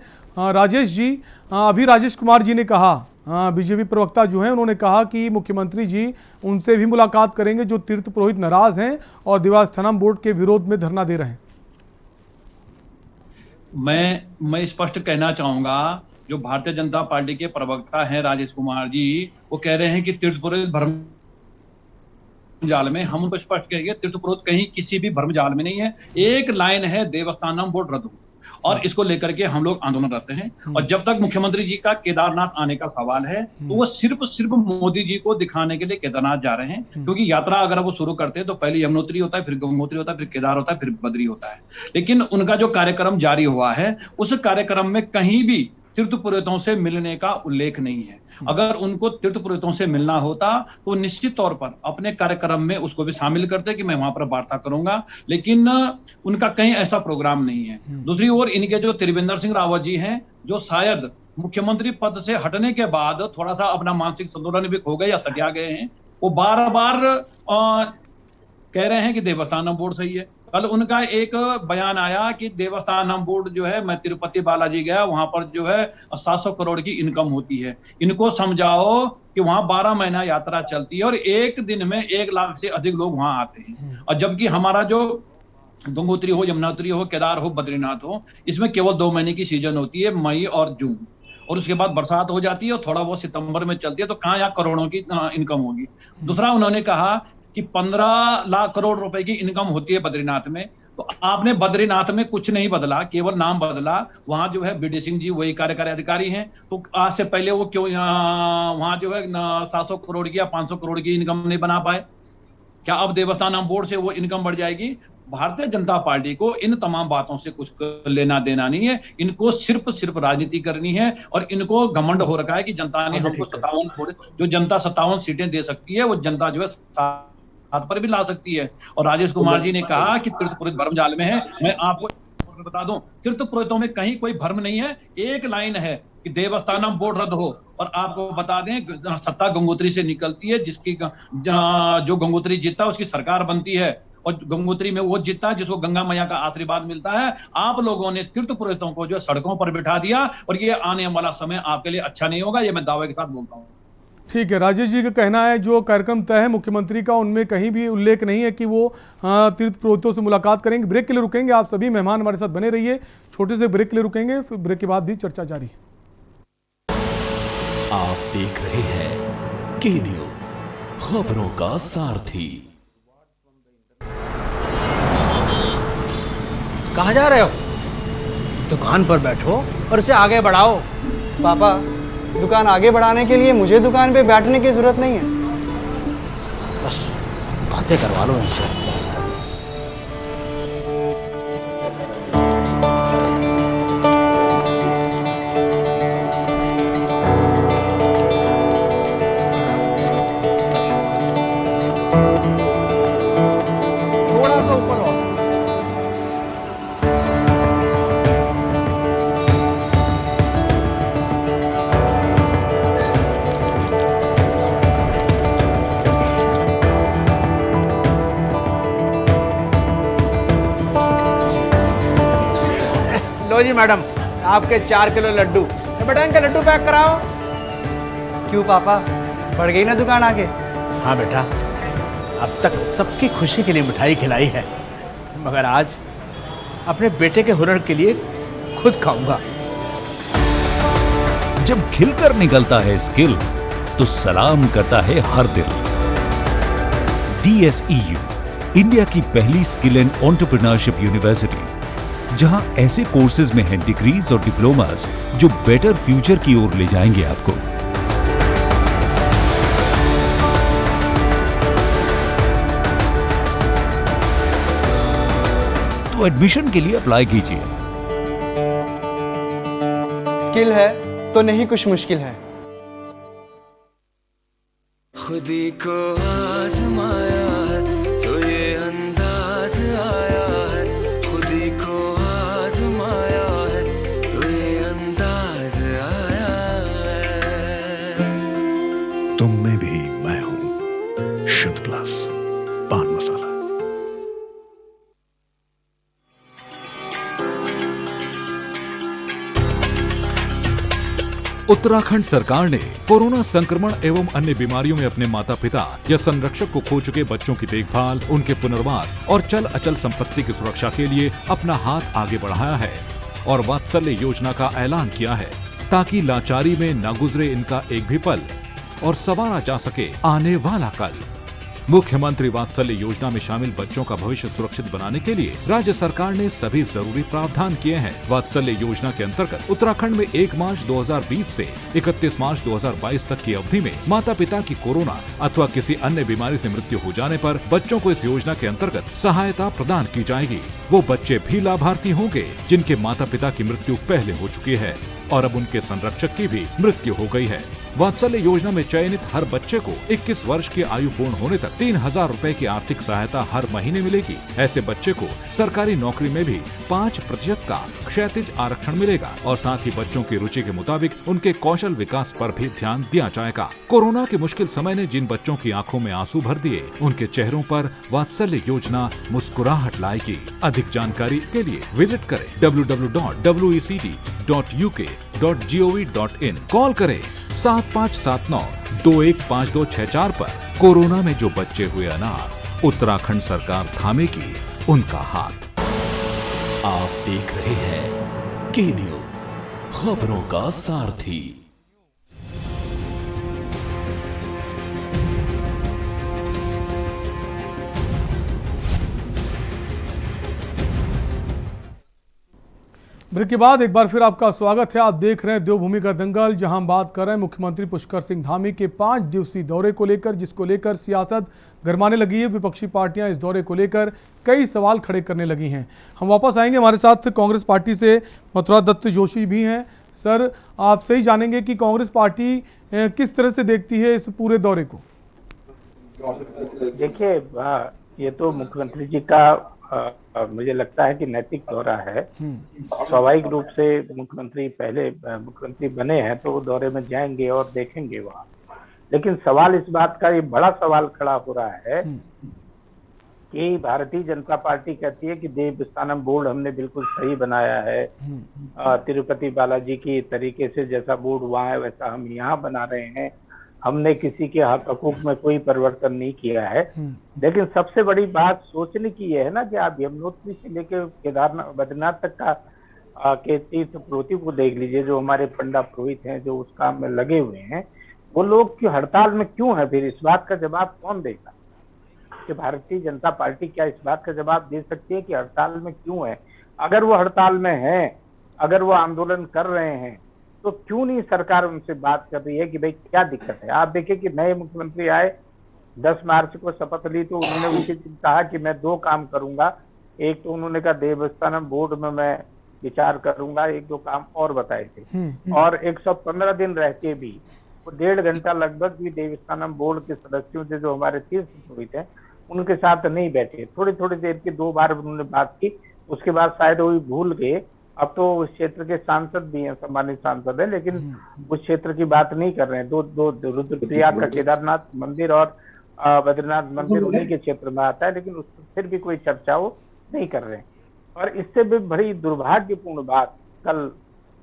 [SPEAKER 1] राजेश जी, अभी राजेश कुमार जी ने कहा, बीजेपी प्रवक्ता जो हैं उन्होंने कहा कि मुख्यमंत्री जी उनसे भी मुलाकात करेंगे जो तीर्थ पुरोहित नाराज हैं और देवस्थानम बोर्ड के विरोध में धरना दे रहे हैं।
[SPEAKER 8] मैं स्पष्ट कहना चाहूंगा, जो भारतीय जनता पार्टी के प्रवक्ता हैं राजेश कुमार जी, वो कह रहे हैं कि तीर्थ पुरोहित भ्रम जाल में। हम उनको स्पष्ट कहेंगे, तीर्थ पुरोहित कहीं किसी भी भ्रम जाल में नहीं है। एक लाइन है, देवस्थानम बोर्ड रद्द हो। और इसको लेकर के हम लोग आंदोलन करते हैं। और जब तक मुख्यमंत्री जी का केदारनाथ आने का सवाल है तो वो सिर्फ मोदी जी को दिखाने के लिए केदारनाथ जा रहे हैं, क्योंकि यात्रा अगर वो शुरू करते हैं तो पहले यमुनोत्री होता है, फिर गंगोत्री होता है, फिर केदार होता है, फिर बद्री होता है। लेकिन उनका जो कार्यक्रम जारी हुआ है उस कार्यक्रम में कहीं भी तीर्थ पुरोहितों से मिलने का उल्लेख नहीं है। अगर उनको तीर्थ पुरोहितों से मिलना होता तो निश्चित तौर पर अपने कार्यक्रम में उसको भी शामिल करते कि मैं वहां पर वार्ता करूंगा, लेकिन उनका कहीं ऐसा प्रोग्राम नहीं है। दूसरी ओर इनके जो त्रिवेंद्र सिंह रावत जी हैं, जो शायद मुख्यमंत्री पद से हटने के बाद थोड़ा सा अपना मानसिक संतुलन भी खो गए या सटिया गए हैं, वो बार बार कह रहे हैं कि देवस्थानम बोर्ड सही है। कल उनका एक बयान आया कि देवस्थानम बोर्ड जो है, मैं तिरुपति बालाजी गया, वहां पर जो है 700 करोड़ की इनकम होती है। इनको समझाओ कि वहां 12 महीना यात्रा चलती है और एक दिन में 1 लाख से अधिक लोग वहां आते हैं। और जबकि हमारा जो गंगोत्री हो, यमुनोत्री हो, केदार हो, बद्रीनाथ हो, इसमें केवल 2 महीने की सीजन होती है, मई और जून, और उसके बाद बरसात हो जाती है और थोड़ा बहुत सितंबर में चलती है। तो कहाँ यहाँ करोड़ों की इनकम होगी। दूसरा उन्होंने कहा कि 15 लाख करोड़ रुपए की इनकम होती है बद्रीनाथ में। तो आपने बद्रीनाथ में कुछ नहीं बदला, केवल नाम बदला। वहां जो है बीडी सिंह जी वही कार्यकारी अधिकारी हैं, तो आज से पहले वो क्यों वहां जो है 700 करोड़ की या 500 करोड़ की इनकम नहीं बना पाए? क्या अब देवस्थानम बोर्ड से वो इनकम बढ़ जाएगी? भारतीय जनता पार्टी को इन तमाम बातों से कुछ लेना देना नहीं है। इनको सिर्फ राजनीति करनी है और इनको घमंड हो रखा है कि जनता ने हमको 57, जो जनता 57 सीटें दे सकती है वो जनता जो है हाथ पर भी ला सकती है। और राजेश कुमार जी ने कहा कि तीर्थ पुरोहित भ्रमजाल में है। मैं आपको बता दूं, तीर्थ पुरोहितों में कहीं कोई भ्रम नहीं है। एक लाइन है कि देवस्थानम बोर्ड रद्द हो। और आपको बता दें, सत्ता गंगोत्री से निकलती है, जिसकी जो गंगोत्री जीतता है उसकी सरकार बनती है, और गंगोत्री में वो जीतता है जिसको गंगा मैया का आशीर्वाद मिलता है। आप लोगों ने तीर्थ पुरोहितों को जो सड़कों पर बिठा दिया और ये आने वाला समय आपके लिए अच्छा नहीं होगा, ये मैं दावे के साथ बोलता हूँ।
[SPEAKER 1] ठीक है, राजेश जी का कहना है जो कार्यक्रम तय है मुख्यमंत्री का, उनमें कहीं भी उल्लेख नहीं है कि वो तीर्थ पुरोहितों से मुलाकात करेंगे। ब्रेक के लिए रुकेंगे, आप सभी मेहमान हमारे साथ बने रहिए। छोटे से ब्रेक के लिए रुकेंगे, फिर ब्रेक के बाद भी चर्चा जारी है।
[SPEAKER 11] आप देख रहे हैं के न्यूज, खबरों का सारथी।
[SPEAKER 15] कहाँ जा रहे हो? दुकान पर बैठो और इसे आगे बढ़ाओ।
[SPEAKER 19] पापा, दुकान आगे बढ़ाने के लिए मुझे दुकान पे बैठने की जरूरत नहीं है।
[SPEAKER 15] बस बातें करवा लो इनसे।
[SPEAKER 19] थोड़ा सा ऊपर हो।
[SPEAKER 15] लो जी मैडम, आपके 4 किलो लड्डू। बेटा इनके लड्डू पैक कराओ।
[SPEAKER 19] क्यों पापा, बढ़ गई ना दुकान आगे?
[SPEAKER 15] हाँ बेटा, अब तक सबकी खुशी के लिए मिठाई खिलाई है, मगर आज अपने बेटे के हुनर के लिए खुद खाऊंगा।
[SPEAKER 12] जब खिलकर निकलता है स्किल तो सलाम करता है हर दिल। DSEU, इंडिया की पहली स्किल एंड एंटरप्रेन्योरशिप यूनिवर्सिटी, जहां ऐसे कोर्सेज में हैं डिग्रीज और डिप्लोमास जो बेटर फ्यूचर की ओर ले जाएंगे आपको। तो एडमिशन के लिए अप्लाई कीजिए।
[SPEAKER 19] स्किल है तो नहीं कुछ मुश्किल है।
[SPEAKER 17] खुदी को आजमाया है तो ये अंदाज आया है, खुदी को आजमाया है तो ये अंदाज आया है।
[SPEAKER 18] तुम में भी मैं हूं, शुद्ध प्लस पान मसाला।
[SPEAKER 7] उत्तराखंड सरकार ने कोरोना संक्रमण एवं अन्य बीमारियों में अपने माता पिता या संरक्षक को खो चुके बच्चों की देखभाल, उनके पुनर्वास और चल अचल संपत्ति की सुरक्षा के लिए अपना हाथ आगे बढ़ाया है और वात्सल्य योजना का ऐलान किया है, ताकि लाचारी में न गुजरे इनका एक भी पल और संवारा जा सके आने वाला कल। मुख्यमंत्री वात्सल्य योजना में शामिल बच्चों का भविष्य सुरक्षित बनाने के लिए राज्य सरकार ने सभी जरूरी प्रावधान किए हैं। वात्सल्य योजना के अंतर्गत उत्तराखंड में 1 मार्च 2020 से 31 मार्च 2022 तक की अवधि में माता पिता की कोरोना अथवा किसी अन्य बीमारी से मृत्यु हो जाने पर बच्चों को इस योजना के अंतर्गत सहायता प्रदान की जाएगी। वो बच्चे भी लाभार्थी होंगे जिनके माता पिता की मृत्यु पहले हो चुकी है और अब उनके संरक्षक की भी मृत्यु हो गई है। वात्सल्य योजना में चयनित हर बच्चे को 21 वर्ष की आयु पूर्ण होने तक 3,000 रुपए की आर्थिक सहायता हर महीने मिलेगी। ऐसे बच्चे को सरकारी नौकरी में भी 5% का क्षैतिज आरक्षण मिलेगा और साथ ही बच्चों की रुचि के मुताबिक उनके कौशल विकास पर भी ध्यान दिया जाएगा। कोरोना के मुश्किल समय ने जिन बच्चों की आंखों में आंसू भर दिए, उनके चेहरों पर वात्सल्य योजना मुस्कुराहट लाएगी। अधिक जानकारी के लिए विजिट करें www.wect.uk.gov.in। कॉल करें 7579-215264 पर। कोरोना में जो बच्चे हुए अनाथ, उत्तराखंड सरकार थामेगी उनका हाथ।
[SPEAKER 11] आप देख रहे हैं के न्यूज, खबरों का सारथी।
[SPEAKER 1] ब्रेक के बाद एक बार फिर आपका स्वागत है। आप देख रहे हैं देवभूमि का दंगल, जहां हम बात कर रहे हैं मुख्यमंत्री पुष्कर सिंह धामी के 5 दिवसीय दौरे को लेकर, जिसको लेकर सियासत गरमाने लगी है। विपक्षी पार्टियां इस दौरे को लेकर कई सवाल खड़े करने लगी हैं। हम वापस आएंगे, हमारे साथ कांग्रेस पार्टी से मथुरा दत्त जोशी भी हैं। सर, आपसे ही जानेंगे कि कांग्रेस पार्टी किस तरह से देखती है इस पूरे दौरे को।
[SPEAKER 20] देखिए, ये तो मुख्यमंत्री जी का मुझे लगता है कि नैतिक दौरा है। स्वाभाविक रूप से मुख्यमंत्री पहले मुख्यमंत्री बने हैं तो वो दौरे में जाएंगे और देखेंगे वहाँ। लेकिन सवाल इस बात का, ये बड़ा सवाल खड़ा हो रहा है कि भारतीय जनता पार्टी कहती है कि देवस्थानम बोर्ड हमने बिल्कुल सही बनाया है, तिरुपति बालाजी की तरीके से जैसा बोर्ड वहाँ है वैसा हम यहाँ बना रहे हैं, हमने किसी के हक हकूक में कोई परिवर्तन नहीं किया है। लेकिन सबसे बड़ी बात सोचने की ये है ना कि आप यमुनोत्री से लेकर केदारनाथ बद्रीनाथ तक का के तीर्थ पुरोहित को देख लीजिए, जो हमारे पंडा पुरोहित हैं जो उस काम में लगे हुए हैं, वो लोग की हड़ताल में क्यों है? फिर इस बात का जवाब कौन देगा? कि भारतीय जनता पार्टी क्या इस बात का जवाब दे सकती है कि हड़ताल में क्यों है? अगर वो हड़ताल में है, अगर वो आंदोलन कर रहे हैं, तो क्यों नहीं सरकार उनसे बात कर रही है कि भाई क्या दिक्कत है? आप देखिए कि नए मुख्यमंत्री आए, 10 मार्च को शपथ ली तो उन्होंने उसी दिन कहा कि मैं 2 काम करूंगा। एक तो उन्होंने कहा देवस्थानम बोर्ड में मैं विचार करूंगा, 1-2 काम और बताए थे। और 115 दिन रहते भी वो 1.5 घंटा लगभग भी देवस्थानम बोर्ड के सदस्यों से, जो हमारे तीर्थ पुरोहित हैं, उनके साथ नहीं बैठे। थोड़ी थोड़ी देर की 2 बार उन्होंने बात की, उसके बाद शायद वो भूल गए। अब तो उस क्षेत्र के सांसद भी हैं, सम्मानित सांसद है, लेकिन उस क्षेत्र की बात नहीं कर रहे हैं। दो रुद्रप्रयाग का केदारनाथ मंदिर और बद्रीनाथ मंदिर उन्हीं के क्षेत्र में आता है, लेकिन उस पर फिर भी कोई चर्चा वो नहीं कर रहे हैं। और इससे भी बड़ी दुर्भाग्यपूर्ण बात कल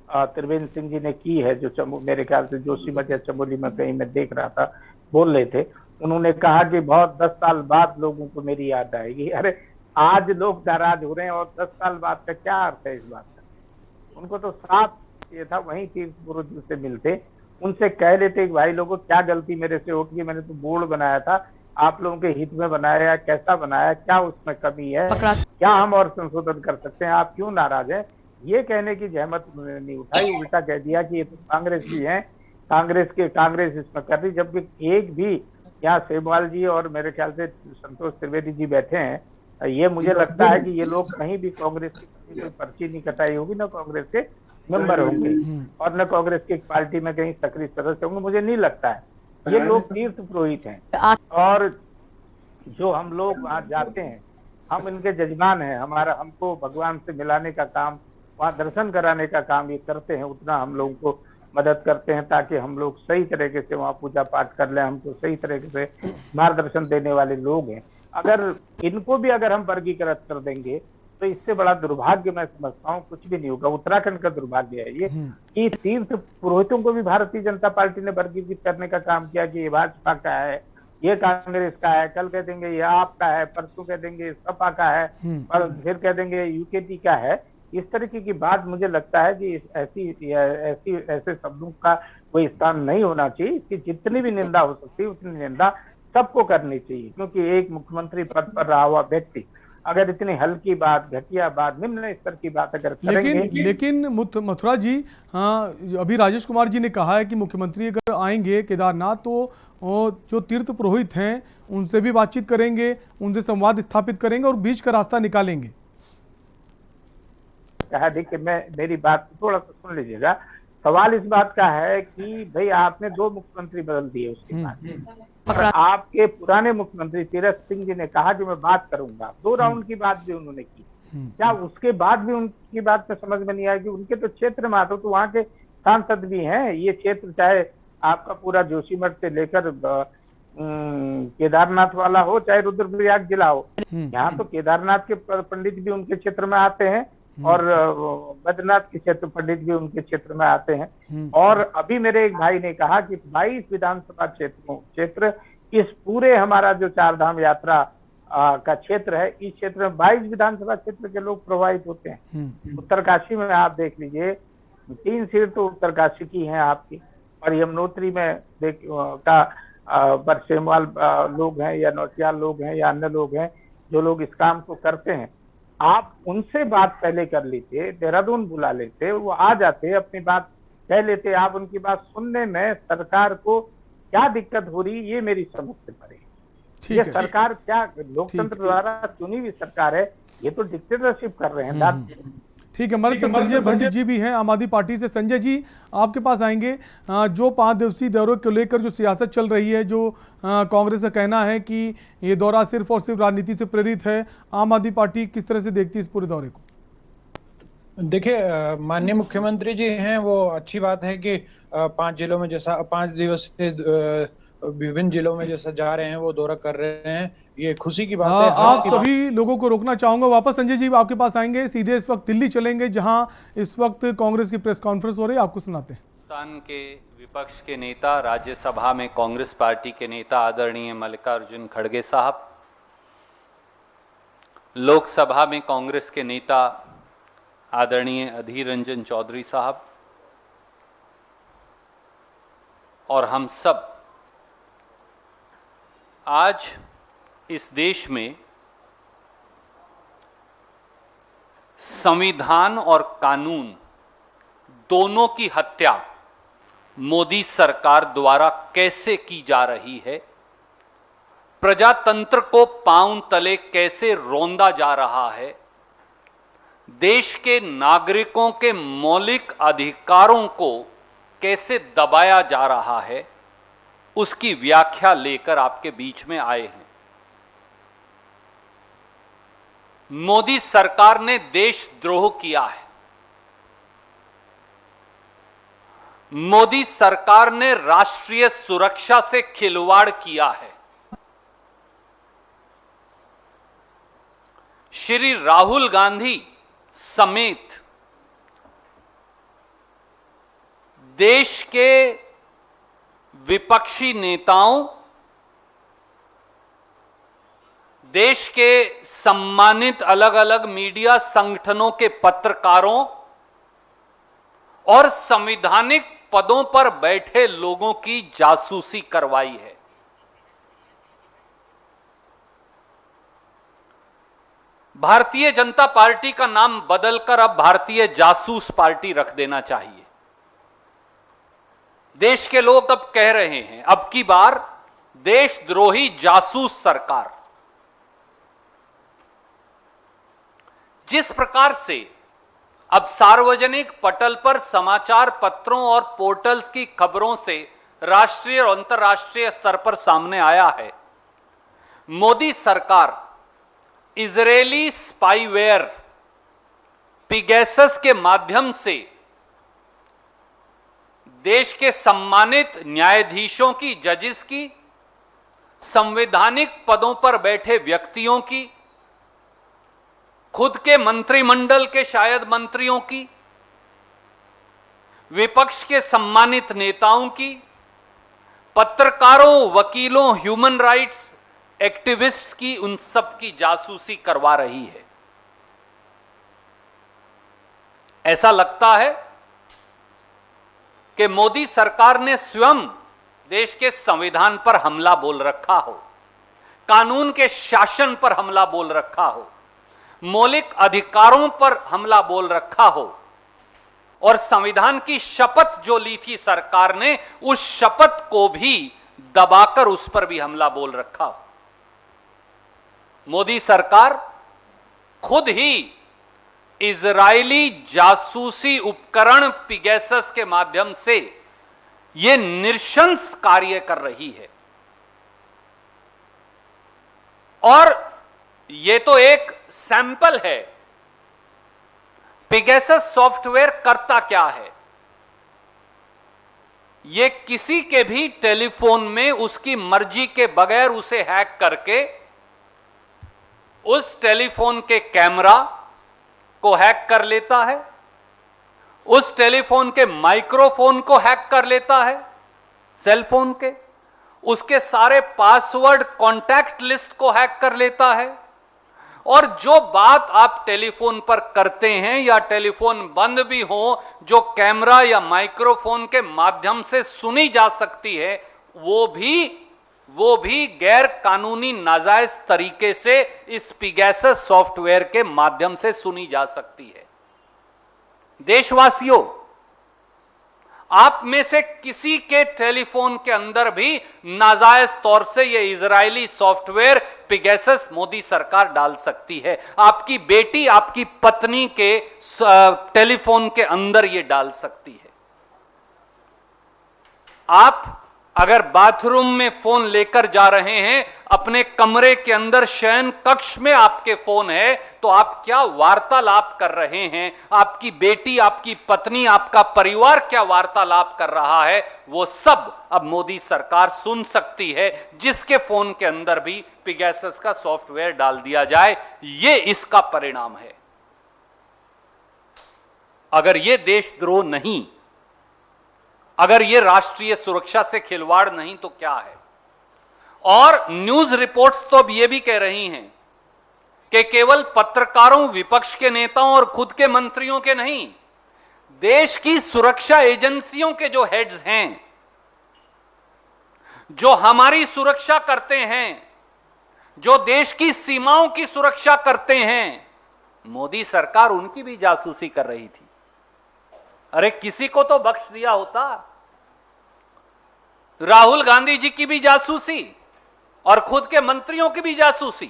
[SPEAKER 20] त्रिवेंद्र सिंह जी ने की है, जो मेरे ख्याल से जोशीमठ या चमोली में कहीं मैं देख रहा था, बोल रहे थे। उन्होंने कहा कि बहुत 10 साल बाद लोगों को मेरी याद आएगी। अरे आज लोग नाराज हो रहे हैं और 10 साल बाद का क्या अर्थ है इस बात का? उनको तो साफ ये था, वहीं तीर्थ पुरोहित से मिलते, उनसे कह लेते कि भाई लोगों क्या गलती मेरे से होगी, मैंने तो बोर्ड बनाया था, आप लोगों के हित में बनाया, कैसा बनाया, क्या उसमें कमी है, क्या हम और संशोधन कर सकते हैं, आप क्यों नाराज हैं? ये कहने की जहमत उन्होंने नहीं उठाई। उल्टा कह दिया कि ये तो कांग्रेस भी है, कांग्रेस इसमें कर रही, जबकि एक भी यहाँ सेमवाल जी और मेरे ख्याल से संतोष त्रिवेदी जी बैठे हैं। ये मुझे लगता है कि ये लोग कहीं भी कांग्रेस की कोई पर्ची नहीं कटाई होगी, ना कांग्रेस के मेंबर होंगे और न कांग्रेस की पार्टी में कहीं सक्रिय सदस्य होंगे, मुझे नहीं लगता है। ये लोग तीर्थ पुरोहित हैं और जो हम लोग वहाँ जाते हैं, हम इनके जजमान हैं। हमको भगवान से मिलाने का काम, वहाँ दर्शन कराने का काम ये करते हैं, उतना हम लोगों को मदद करते हैं ताकि हम लोग सही तरीके से वहाँ पूजा पाठ कर लें। हमको सही तरीके से मार्गदर्शन देने वाले लोग हैं। अगर इनको भी अगर हम वर्गीकृत कर देंगे तो इससे बड़ा दुर्भाग्य मैं समझता हूँ कुछ भी नहीं होगा। उत्तराखंड का दुर्भाग्य है ये कि तीर्थ पुरोहितों को भी भारतीय जनता पार्टी ने वर्गीकृत करने का काम किया कि ये भाजपा का है, ये कांग्रेस का है, कल कह देंगे ये आपका है, परसों कह देंगे सपा का है, और फिर कह देंगे यूकेटी का है। इस तरीके की बात मुझे लगता है कि ऐसे शब्दों का कोई स्थान नहीं होना चाहिए। इसकी जितनी भी निंदा हो सकती है उतनी निंदा सबको करनी चाहिए, क्योंकि एक मुख्यमंत्री पद पर रहा हुआ व्यक्ति अगर इतनी हल्की बात, घटिया बात, निम्न स्तर की बात अगर करेंगे।
[SPEAKER 1] लेकिन मथुरा जी, हाँ, अभी राजेश कुमार जी ने कहा है कि मुख्यमंत्री अगर आएंगे केदारनाथ तो जो तीर्थ पुरोहित हैं उनसे भी बातचीत करेंगे, उनसे संवाद स्थापित करेंगे और बीच का रास्ता निकालेंगे।
[SPEAKER 20] कहा, देखिए मेरी बात थोड़ा सा सुन लीजिएगा। सवाल इस बात का है कि भाई आपने 2 मुख्यमंत्री बदल दिए उसके बाद, और आपके पुराने मुख्यमंत्री तीरथ सिंह जी ने कहा कि मैं बात करूंगा, 2 राउंड की बात भी उन्होंने की। क्या उसके बाद भी उनकी बात में समझ में नहीं आया कि उनके तो क्षेत्र में आते तो वहां के सांसद भी हैं। ये क्षेत्र चाहे आपका पूरा जोशीमठ से लेकर केदारनाथ वाला हो, चाहे रुद्रप्रयाग जिला हो, यहाँ तो केदारनाथ के पंडित भी उनके क्षेत्र में आते हैं और बद्रीनाथ के क्षेत्र पंडित भी उनके क्षेत्र में आते हैं। और अभी मेरे एक भाई ने कहा कि 22 विधानसभा क्षेत्र इस पूरे हमारा जो 4 धाम यात्रा का क्षेत्र है, इस क्षेत्र में 22 विधानसभा क्षेत्र के लोग प्रभावित होते हैं। उत्तरकाशी में आप देख लीजिए, 3 सीट तो उत्तरकाशी की हैं आपकी, और यमुनोत्री में बरसेमवाल लोग हैं या नौटियाल लोग हैं या अन्य लोग हैं जो लोग इस काम को करते हैं। आप उनसे बात पहले कर लेते, देहरादून बुला लेते, वो आ जाते, अपनी बात कह लेते। आप उनकी बात सुनने में सरकार को क्या दिक्कत हो रही, ये मेरी समझ से परे। ये सरकार क्या लोकतंत्र द्वारा चुनी हुई सरकार है, ये तो डिक्टेटरशिप कर रहे हैं।
[SPEAKER 1] ठीक है, हमारे साथ संजय भट्ट जी भी हैं आम आदमी पार्टी से। संजय जी, आपके पास आएंगे। जो 5 दिवसीय दौरे को लेकर जो सियासत चल रही है, जो कांग्रेस का कहना है कि ये दौरा सिर्फ और सिर्फ राजनीति से प्रेरित है, आम आदमी पार्टी किस तरह से देखती है इस पूरे दौरे को?
[SPEAKER 21] देखिए, माननीय मुख्यमंत्री जी हैं, वो अच्छी बात है कि 5 जिलों में जैसा 5 दिवस से विभिन्न जिलों में जैसा जा रहे हैं वो दौरा कर रहे हैं, ये खुशी की बात है।
[SPEAKER 1] आप सभी लोगों को रोकना चाहूंगा वापस। संजय जी, आपके पास आएंगे, सीधे इस वक्त दिल्ली चलेंगे जहां इस वक्त कांग्रेस की प्रेस कॉन्फ्रेंस हो रही है, आपको सुनाते हैं।
[SPEAKER 22] हिंदुस्तान के विपक्ष के नेता, राज्यसभा में कांग्रेस पार्टी के नेता आदरणीय मल्लिकार्जुन खड़गे साहब, लोकसभा में कांग्रेस के नेता आदरणीय अधीर रंजन चौधरी साहब, और हम सब आज इस देश में संविधान और कानून दोनों की हत्या मोदी सरकार द्वारा कैसे की जा रही है, प्रजातंत्र को पांव तले कैसे रौंदा जा रहा है, देश के नागरिकों के मौलिक अधिकारों को कैसे दबाया जा रहा है, उसकी व्याख्या लेकर आपके बीच में आए हैं। मोदी सरकार ने देशद्रोह किया है। मोदी सरकार ने राष्ट्रीय सुरक्षा से खिलवाड़ किया है। श्री राहुल गांधी समेत देश के विपक्षी नेताओं, देश के सम्मानित अलग अलग मीडिया संगठनों के पत्रकारों और संवैधानिक पदों पर बैठे लोगों की जासूसी करवाई है। भारतीय जनता पार्टी का नाम बदलकर अब भारतीय जासूस पार्टी रख देना चाहिए। देश के लोग अब कह रहे हैं, अब की बार देशद्रोही जासूस सरकार। जिस प्रकार से अब सार्वजनिक पटल पर समाचार पत्रों और पोर्टल्स की खबरों से राष्ट्रीय और अंतर्राष्ट्रीय स्तर पर सामने आया है, मोदी सरकार इजरायली स्पाईवेयर पिगैसस के माध्यम से देश के सम्मानित न्यायाधीशों की, जजेस की, संवैधानिक पदों पर बैठे व्यक्तियों की, खुद के मंत्रिमंडल के शायद मंत्रियों की, विपक्ष के सम्मानित नेताओं की, पत्रकारों, वकीलों, ह्यूमन राइट्स एक्टिविस्ट्स की, उन सब की जासूसी करवा रही है। ऐसा लगता है कि मोदी सरकार ने स्वयं देश के संविधान पर हमला बोल रखा हो, कानून के शासन पर हमला बोल रखा हो, मौलिक अधिकारों पर हमला बोल रखा हो और संविधान की शपथ जो ली थी सरकार ने, उस शपथ को भी दबाकर उस पर भी हमला बोल रखा हो। मोदी सरकार खुद ही इजरायली जासूसी उपकरण पिगैसस के माध्यम से यह नृशंस कार्य कर रही है। और यह तो एक सैंपल है। पिगैसस सॉफ्टवेयर करता क्या है? यह किसी के भी टेलीफोन में उसकी मर्जी के बगैर उसे हैक करके उस टेलीफोन के कैमरा को हैक कर लेता है, उस टेलीफोन के माइक्रोफोन को हैक कर लेता है, सेलफोन के, उसके सारे पासवर्ड, कॉन्टैक्ट लिस्ट को हैक कर लेता है और जो बात आप टेलीफोन पर करते हैं या टेलीफोन बंद भी हो, जो कैमरा या माइक्रोफोन के माध्यम से सुनी जा सकती है, वो भी गैर कानूनी नाजायज तरीके से इस पिगैसस सॉफ्टवेयर के माध्यम से सुनी जा सकती है। देशवासियों, आप में से किसी के टेलीफोन के अंदर भी नाजायज तौर से यह इजरायली सॉफ्टवेयर पिगैसस मोदी सरकार डाल सकती है। आपकी बेटी, आपकी पत्नी के टेलीफोन के अंदर यह डाल सकती है। आप अगर बाथरूम में फोन लेकर जा रहे हैं, अपने कमरे के अंदर शयन कक्ष में आपके फोन है, तो आप क्या वार्तालाप कर रहे हैं, आपकी बेटी, आपकी पत्नी, आपका परिवार क्या वार्तालाप कर रहा है, वो सब अब मोदी सरकार सुन सकती है, जिसके फोन के अंदर भी पिगैसस का सॉफ्टवेयर डाल दिया जाए। ये इसका परिणाम है। अगर ये देशद्रोह नहीं, अगर यह राष्ट्रीय सुरक्षा से खिलवाड़ नहीं, तो क्या है? और न्यूज रिपोर्ट्स तो अब यह भी कह रही हैं कि केवल पत्रकारों, विपक्ष के नेताओं और खुद के मंत्रियों के नहीं, देश की सुरक्षा एजेंसियों के जो हेड्स हैं, जो हमारी सुरक्षा करते हैं, जो देश की सीमाओं की सुरक्षा करते हैं, मोदी सरकार उनकी भी जासूसी कर रही थी। अरे किसी को तो बख्श दिया होता। राहुल गांधी जी की भी जासूसी और खुद के मंत्रियों की भी जासूसी,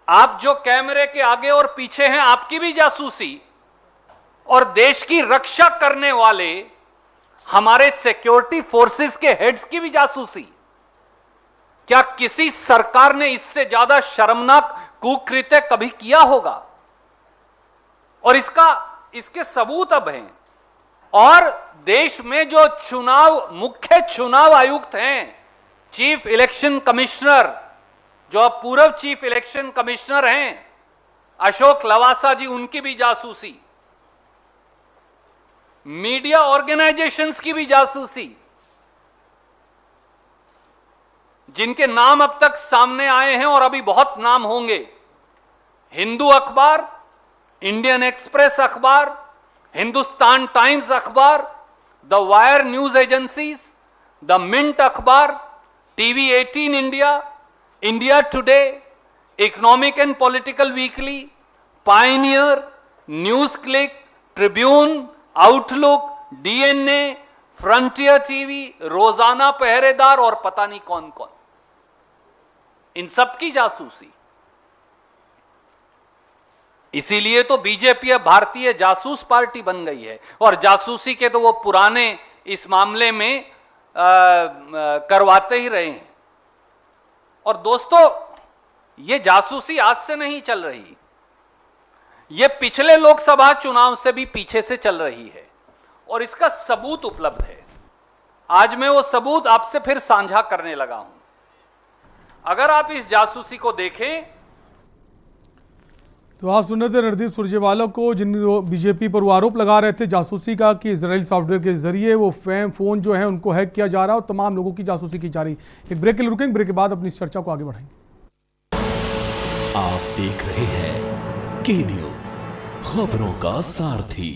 [SPEAKER 22] आप जो कैमरे के आगे और पीछे हैं, आपकी भी जासूसी, और देश की रक्षा करने वाले हमारे सिक्योरिटी फोर्सेस के हेड्स की भी जासूसी। क्या किसी सरकार ने इससे ज्यादा शर्मनाक कुकृत्य कभी किया होगा? और इसके सबूत अब हैं। और देश में जो मुख्य चुनाव आयुक्त हैं, चीफ इलेक्शन कमिश्नर, जो अब पूर्व चीफ इलेक्शन कमिश्नर हैं अशोक लवासा जी, उनकी भी जासूसी, मीडिया ऑर्गेनाइजेशंस की भी जासूसी, जिनके नाम अब तक सामने आए हैं और अभी बहुत नाम होंगे। हिंदू अखबार, इंडियन एक्सप्रेस अखबार, हिंदुस्तान टाइम्स अखबार, the Wire news agencies, the Mint अखबार, TV 18 India, India Today, Economic and Political Weekly, Pioneer, News Click, Tribune, Outlook, DNA, Frontier TV, Rozana Pehredar और पता नहीं कौन कौन, इन सब की जासूसी। इसीलिए तो बीजेपी अब भारतीय जासूस पार्टी बन गई है। और जासूसी के तो वो पुराने इस मामले में करवाते ही रहे हैं। और दोस्तों, ये जासूसी आज से नहीं चल रही, ये पिछले लोकसभा चुनाव से भी पीछे से चल रही है और इसका सबूत उपलब्ध है। आज मैं वो सबूत आपसे फिर साझा करने लगा हूं। अगर आप इस जासूसी को देखें,
[SPEAKER 1] तो आप सुन रहे थे रणदीप सुरजेवाला को, जिन बीजेपी पर वो आरोप लगा रहे थे जासूसी का कि इजरायली सॉफ्टवेयर के जरिए वो फोन जो है उनको हैक किया जा रहा है और तमाम लोगों की जासूसी की जा रही। एक ब्रेक के लिए रुकेंगे, ब्रेक के बाद अपनी चर्चा को आगे बढ़ाएंगे।
[SPEAKER 11] आप देख रहे हैं के न्यूज, खबरों का सारथी।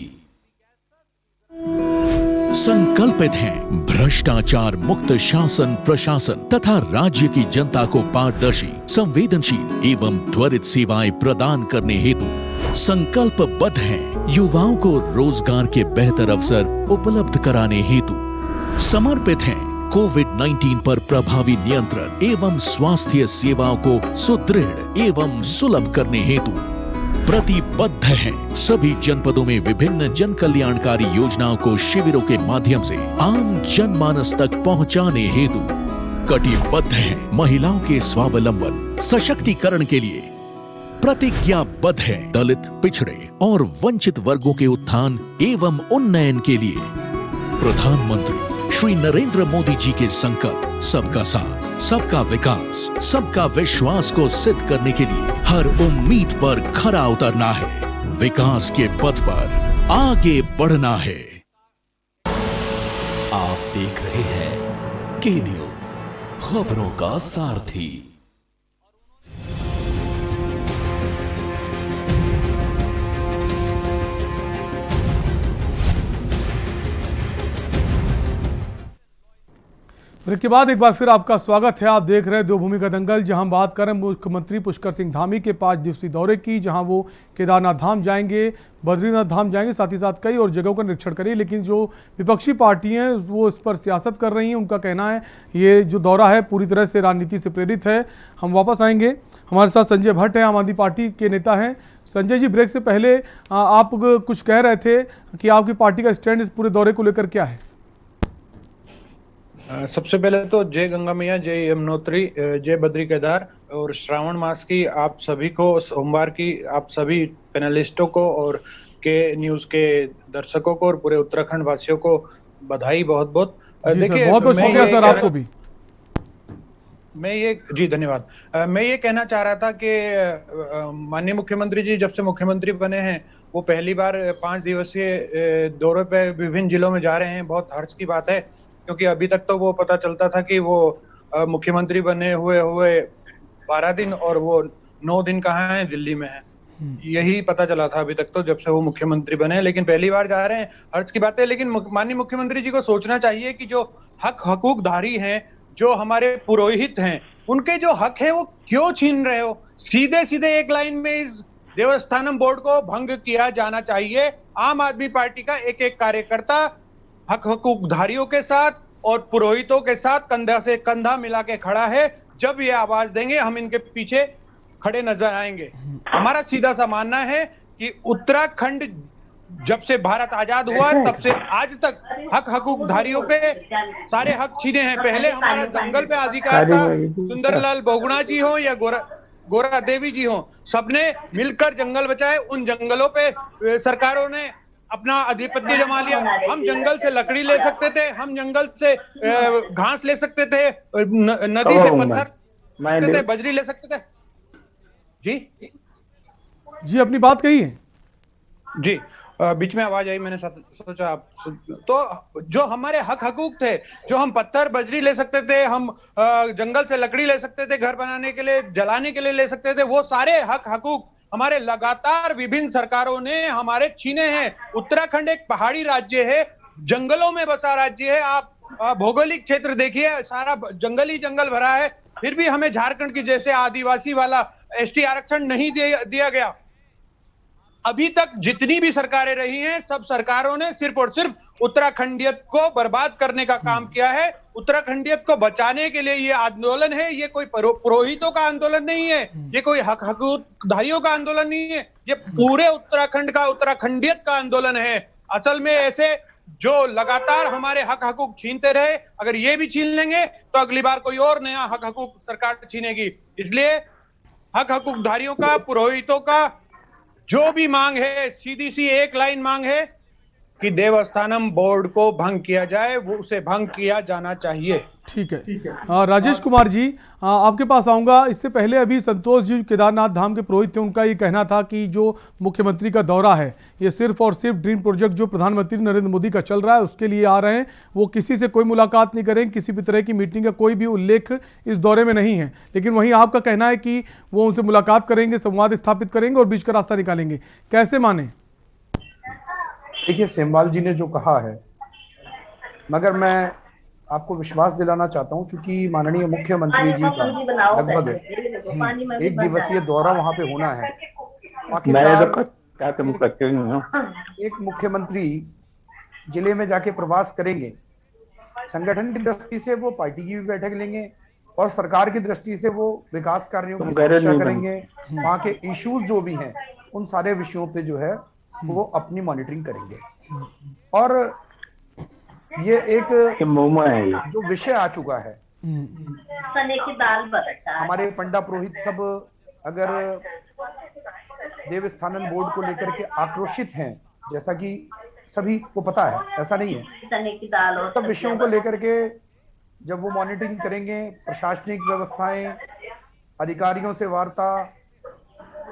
[SPEAKER 11] संकल्पित हैं भ्रष्टाचार मुक्त शासन प्रशासन तथा राज्य की जनता को पारदर्शी, संवेदनशील एवं त्वरित सेवाएं प्रदान करने हेतु संकल्पबद्ध हैं। युवाओं को रोजगार के बेहतर अवसर उपलब्ध कराने हेतु समर्पित हैं। कोविड-19 पर प्रभावी नियंत्रण एवं स्वास्थ्य सेवाओं को सुदृढ़ एवं सुलभ करने हेतु प्रतिबद्ध हैं। सभी जनपदों में विभिन्न जन कल्याणकारी योजनाओं को शिविरों के माध्यम से आम जनमानस तक पहुंचाने हेतु कटिबद्ध हैं। महिलाओं के स्वावलंबन सशक्तिकरण के लिए प्रतिज्ञाबद्ध है। दलित, पिछड़े और वंचित वर्गों के उत्थान एवं उन्नयन के लिए प्रधानमंत्री श्री नरेंद्र मोदी जी के संकल्प सबका साथ, सबका विकास, सबका विश्वास को सिद्ध करने के लिए हर उम्मीद पर खरा उतरना है। विकास के पथ पर आगे बढ़ना है।
[SPEAKER 2] आप देख रहे हैं के न्यूज, खबरों का सारथी।
[SPEAKER 1] ब्रेक के बाद एक बार फिर आपका स्वागत है। आप देख रहे हैं देवभूमि का दंगल, जहां हम बात कर रहे हैं मुख्यमंत्री पुष्कर सिंह धामी के 5 दिवसीय दौरे की, जहां वो केदारनाथ धाम जाएंगे, बद्रीनाथ धाम जाएंगे, साथ ही साथ कई और जगहों का निरीक्षण करेंगे। लेकिन जो विपक्षी पार्टियां हैं वो इस पर सियासत कर रही हैं। उनका कहना है ये जो दौरा है पूरी तरह से राजनीति से प्रेरित है। हम वापस आएंगे। हमारे साथ संजय भट्ट हैं, आम आदमी पार्टी के नेता हैं। संजय जी, ब्रेक से पहले आप कुछ कह रहे थे कि आपकी पार्टी का स्टैंड इस पूरे दौरे को लेकर क्या है?
[SPEAKER 21] सबसे पहले तो जय गंगा मैया, जय यमुनोत्री, जय बद्री केदार। और श्रावण मास की आप सभी को, सोमवार की आप सभी पैनलिस्टों को और के न्यूज के दर्शकों को और पूरे उत्तराखंड वासियों को बधाई बहुत बहुत।
[SPEAKER 1] देखिए, बहुत बहुत शुक्रिया सर आपको भी।
[SPEAKER 21] जी धन्यवाद। मैं ये कहना चाह रहा था कि माननीय मुख्यमंत्री जी जब से मुख्यमंत्री बने हैं वो पहली बार 5 दिवसीय दौरे पे विभिन्न जिलों में जा रहे हैं। बहुत हर्ष की बात है, क्योंकि अभी तक तो वो पता चलता था कि वो मुख्यमंत्री बने हुए 12 दिन और वो 9 दिन कहाँ हैं, दिल्ली में हैं। यही पता चला था अभी तक तो, जब से वो मुख्यमंत्री बने। लेकिन पहली बार जा रहे हैं, हर्ष की बात है। लेकिन माननीय मुख्यमंत्री जी को सोचना चाहिए कि जो हकूकधारी हैं, जो हमारे पुरोहित हैं, उनके जो हक है वो क्यों छीन रहे हो? सीधे सीधे एक लाइन में इस देवस्थानम बोर्ड को भंग किया जाना चाहिए। आम आदमी पार्टी का एक एक कार्यकर्ता हकूकधारियों के साथ और पुरोहितों के साथ कंधा से कंधा मिला के खड़ा है। जब ये आवाज देंगे हम इनके पीछे खड़े नजर आएंगे। हमारा सीधा सा मानना है कि उत्तराखंड जब से भारत आजाद हुआ तब से आज तक हकूकधारियों के सारे हक छीने हैं। पहले हमारा जंगल पे अधिकार था, सुंदरलाल बहुगुणा जी हो या गोरा देवी जी हो, सबने मिलकर जंगल बचाए। उन जंगलों पे सरकारों ने अपना आधिपत्य जमा लिया। हम जंगल से लकड़ी ले सकते थे, हम जंगल से घास ले सकते थे, नदी से पत्थर बजरी ले सकते थे।
[SPEAKER 1] जी अपनी बात कही है।
[SPEAKER 21] जी बीच में आवाज आई, मैंने सोचा आप तो जो हमारे हकूक थे, जो हम पत्थर बजरी ले सकते थे, हम जंगल से लकड़ी ले सकते थे, घर बनाने के लिए, जलाने के लिए ले सकते थे, वो सारे हकूक हमारे लगातार विभिन्न सरकारों ने हमारे छीने हैं। उत्तराखंड एक पहाड़ी राज्य है, जंगलों में बसा राज्य है। आप भौगोलिक क्षेत्र देखिए, सारा जंगल ही जंगल भरा है। फिर भी हमें झारखंड की जैसे आदिवासी वाला एसटी आरक्षण नहीं दिया गया। अभी तक जितनी भी सरकारें रही हैं, सब सरकारों ने सिर्फ और सिर्फ उत्तराखंडियत को बर्बाद करने का काम किया है। उत्तराखंडियत को बचाने के लिए ये आंदोलन है, ये कोई पुरोहितों का आंदोलन नहीं है, ये कोई हकूकधारियों का आंदोलन नहीं है, ये पूरे उत्तराखंड का, उत्तराखंडियत का आंदोलन है। असल में ऐसे जो लगातार हमारे हकूक छीनते रहे, अगर ये भी छीन लेंगे तो अगली बार कोई और नया हकूक सरकार छीनेगी। इसलिए हकूकधारियों का, पुरोहितों का जो भी मांग है, सीधी सी एक लाइन मांग है कि देवस्थानम बोर्ड को भंग किया जाए, वो उसे भंग किया जाना चाहिए।
[SPEAKER 1] ठीक है। राजेश कुमार जी आपके पास आऊंगा। इससे पहले अभी संतोष जी केदारनाथ धाम के पुरोहित थे, उनका ये कहना था कि जो मुख्यमंत्री का दौरा है ये सिर्फ और सिर्फ ड्रीम प्रोजेक्ट जो प्रधानमंत्री नरेंद्र मोदी का चल रहा है उसके लिए आ रहे हैं। वो किसी से कोई मुलाकात नहीं करेंगे, किसी भी तरह की मीटिंग का कोई भी उल्लेख इस दौरे में नहीं है। लेकिन वहीं आपका कहना है कि वो उनसे मुलाकात करेंगे, संवाद स्थापित करेंगे और बीच का रास्ता निकालेंगे। कैसे माने?
[SPEAKER 9] देखिए, सेमवाल जी ने जो कहा है मगर मैं आपको विश्वास दिलाना चाहता हूं, चूंकि माननीय मुख्यमंत्री जी का लगभग 1 दिवसीय दौरा वहां पे होना है। एक मुख्यमंत्री जिले में जाके प्रवास करेंगे, संगठन की दृष्टि से वो पार्टी की भी बैठक लेंगे और सरकार की दृष्टि से वो विकास कार्यों की समीक्षा करेंगे। वहाँ के इश्यूज जो भी हैं उन सारे विषयों पे जो है वो अपनी मॉनिटरिंग करेंगे। और ये एक जो विषय आ चुका है, हमारे पंडा पुरोहित सब अगर देवस्थानन बोर्ड को लेकर के आक्रोशित हैं, जैसा कि सभी को पता है, ऐसा नहीं है। सब विषयों को लेकर के जब वो मॉनिटरिंग करेंगे, प्रशासनिक व्यवस्थाएं, अधिकारियों से वार्ता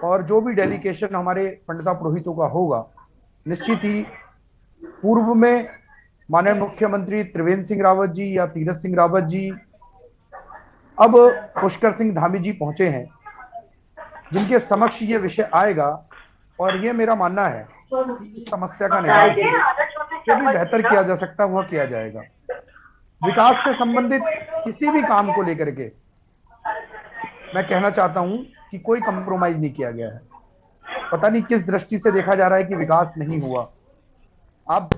[SPEAKER 9] और जो भी डेलीगेशन हमारे पंडिता पुरोहितों का होगा, निश्चित ही पूर्व में माननीय मुख्यमंत्री त्रिवेंद्र सिंह रावत जी या तीरथ सिंह रावत जी अब पुष्कर सिंह धामी जी पहुंचे हैं, जिनके समक्ष ये विषय आएगा। और ये मेरा मानना है कि इस समस्या का निदान जो भी बेहतर किया जा सकता है वह किया जाएगा। विकास से संबंधित किसी भी काम को लेकर के मैं कहना चाहता हूं कि कोई कंप्रोमाइज नहीं किया गया है। पता नहीं किस दृष्टि से देखा जा रहा है कि विकास नहीं हुआ। आप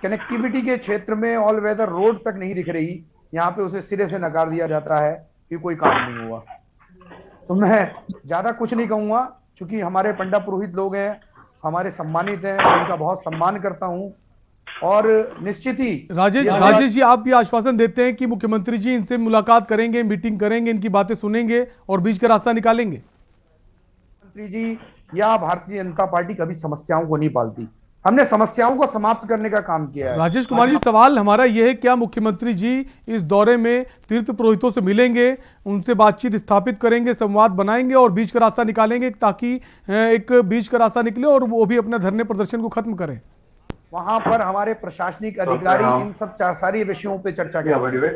[SPEAKER 9] कनेक्टिविटी के क्षेत्र में ऑल वेदर रोड तक नहीं दिख रही, यहाँ पे उसे सिरे से नकार दिया जाता है कि कोई काम नहीं हुआ। तो मैं ज्यादा कुछ नहीं कहूंगा, क्योंकि हमारे पंडा पुरोहित लोग हैं, हमारे सम्मानित हैं, मैं इनका बहुत सम्मान करता हूं। और निश्चित ही
[SPEAKER 1] राजेश जी, आप ये आश्वासन देते हैं कि मुख्यमंत्री जी इनसे मुलाकात करेंगे, मीटिंग करेंगे, इनकी बातें सुनेंगे और बीच का रास्ता निकालेंगे?
[SPEAKER 9] मुख्यमंत्री जी या भारतीय जनता पार्टी कभी समस्याओं को नहीं पालती, हमने समस्याओं को समाप्त करने का काम किया है।
[SPEAKER 1] राजेश कुमार जी, सवाल हमारा यह है, क्या मुख्यमंत्री जी इस दौरे में तीर्थ पुरोहितों से मिलेंगे, उनसे बातचीत स्थापित करेंगे, संवाद बनाएंगे और बीच का रास्ता निकालेंगे, ताकि एक बीच का रास्ता निकले और वो भी अपने धरने प्रदर्शन को खत्म करें?
[SPEAKER 9] वहां पर हमारे प्रशासनिक अधिकारी इन सब सारी विषयों पे चर्चा करेंगे।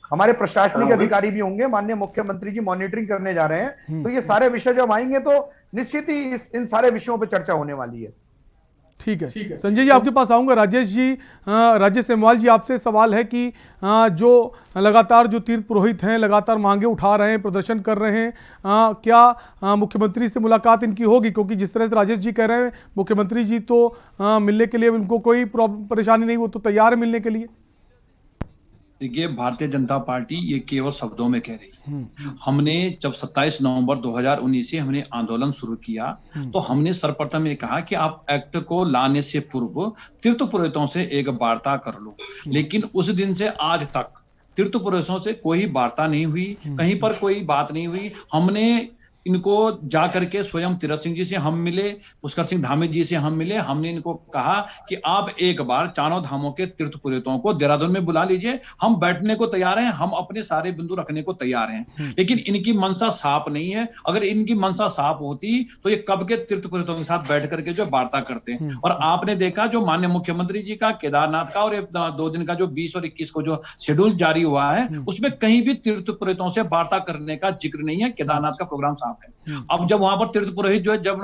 [SPEAKER 9] हमारे प्रशासनिक अधिकारी भी होंगे, माननीय मुख्यमंत्री जी मॉनिटरिंग करने जा रहे हैं, तो ये सारे विषय जब आएंगे तो निश्चित ही इन सारे विषयों पे चर्चा होने वाली है।
[SPEAKER 1] ठीक है संजय जी, आपके पास आऊंगा। राजेश जी, राजेश सेमवाल जी, आपसे सवाल है कि जो लगातार जो तीर्थ पुरोहित हैं लगातार मांगे उठा रहे हैं, प्रदर्शन कर रहे हैं, क्या मुख्यमंत्री से मुलाकात इनकी होगी? क्योंकि जिस तरह से राजेश जी कह रहे हैं, मुख्यमंत्री जी तो मिलने के लिए उनको कोई परेशानी नहीं, वो तो तैयार है मिलने के लिए।
[SPEAKER 8] देखिए, भारतीय जनता पार्टी ये केवल शब्दों में कह रही है। हमने जब 27 नवंबर 2019 से हमने आंदोलन शुरू किया, तो हमने सर्वप्रथम ये कहा कि आप एक्ट को लाने से पूर्व तीर्थ पुरोहितों से एक वार्ता कर लो। लेकिन उस दिन से आज तक तीर्थ पुरोहितों से कोई वार्ता नहीं हुई, कहीं पर कोई बात नहीं हुई। हमने इनको जा करके स्वयं तीरथ सिंह जी से हम मिले, पुष्कर सिंह धामी जी से हम मिले। हमने इनको कहा कि आप एक बार चारों धामों के तीर्थ पुरोहितों को देहरादून में बुला लीजिए, हम बैठने को तैयार हैं, हम अपने सारे बिंदु रखने को तैयार हैं। लेकिन इनकी मनसा साफ नहीं है। अगर इनकी मनसा साफ होती तो ये कब के तीर्थ पुरोहितों के साथ बैठ करके जो वार्ता करते हैं। और आपने देखा जो माननीय मुख्यमंत्री जी का केदारनाथ का और 2 दिन का जो 20 और 21 को जो शेड्यूल जारी हुआ है, उसमें कहीं भी तीर्थ पुरोहितों से वार्ता करने का जिक्र नहीं है। केदारनाथ का प्रोग्राम साफ है। अब जब वहां पर तीर्थ पुरोहित जो है जब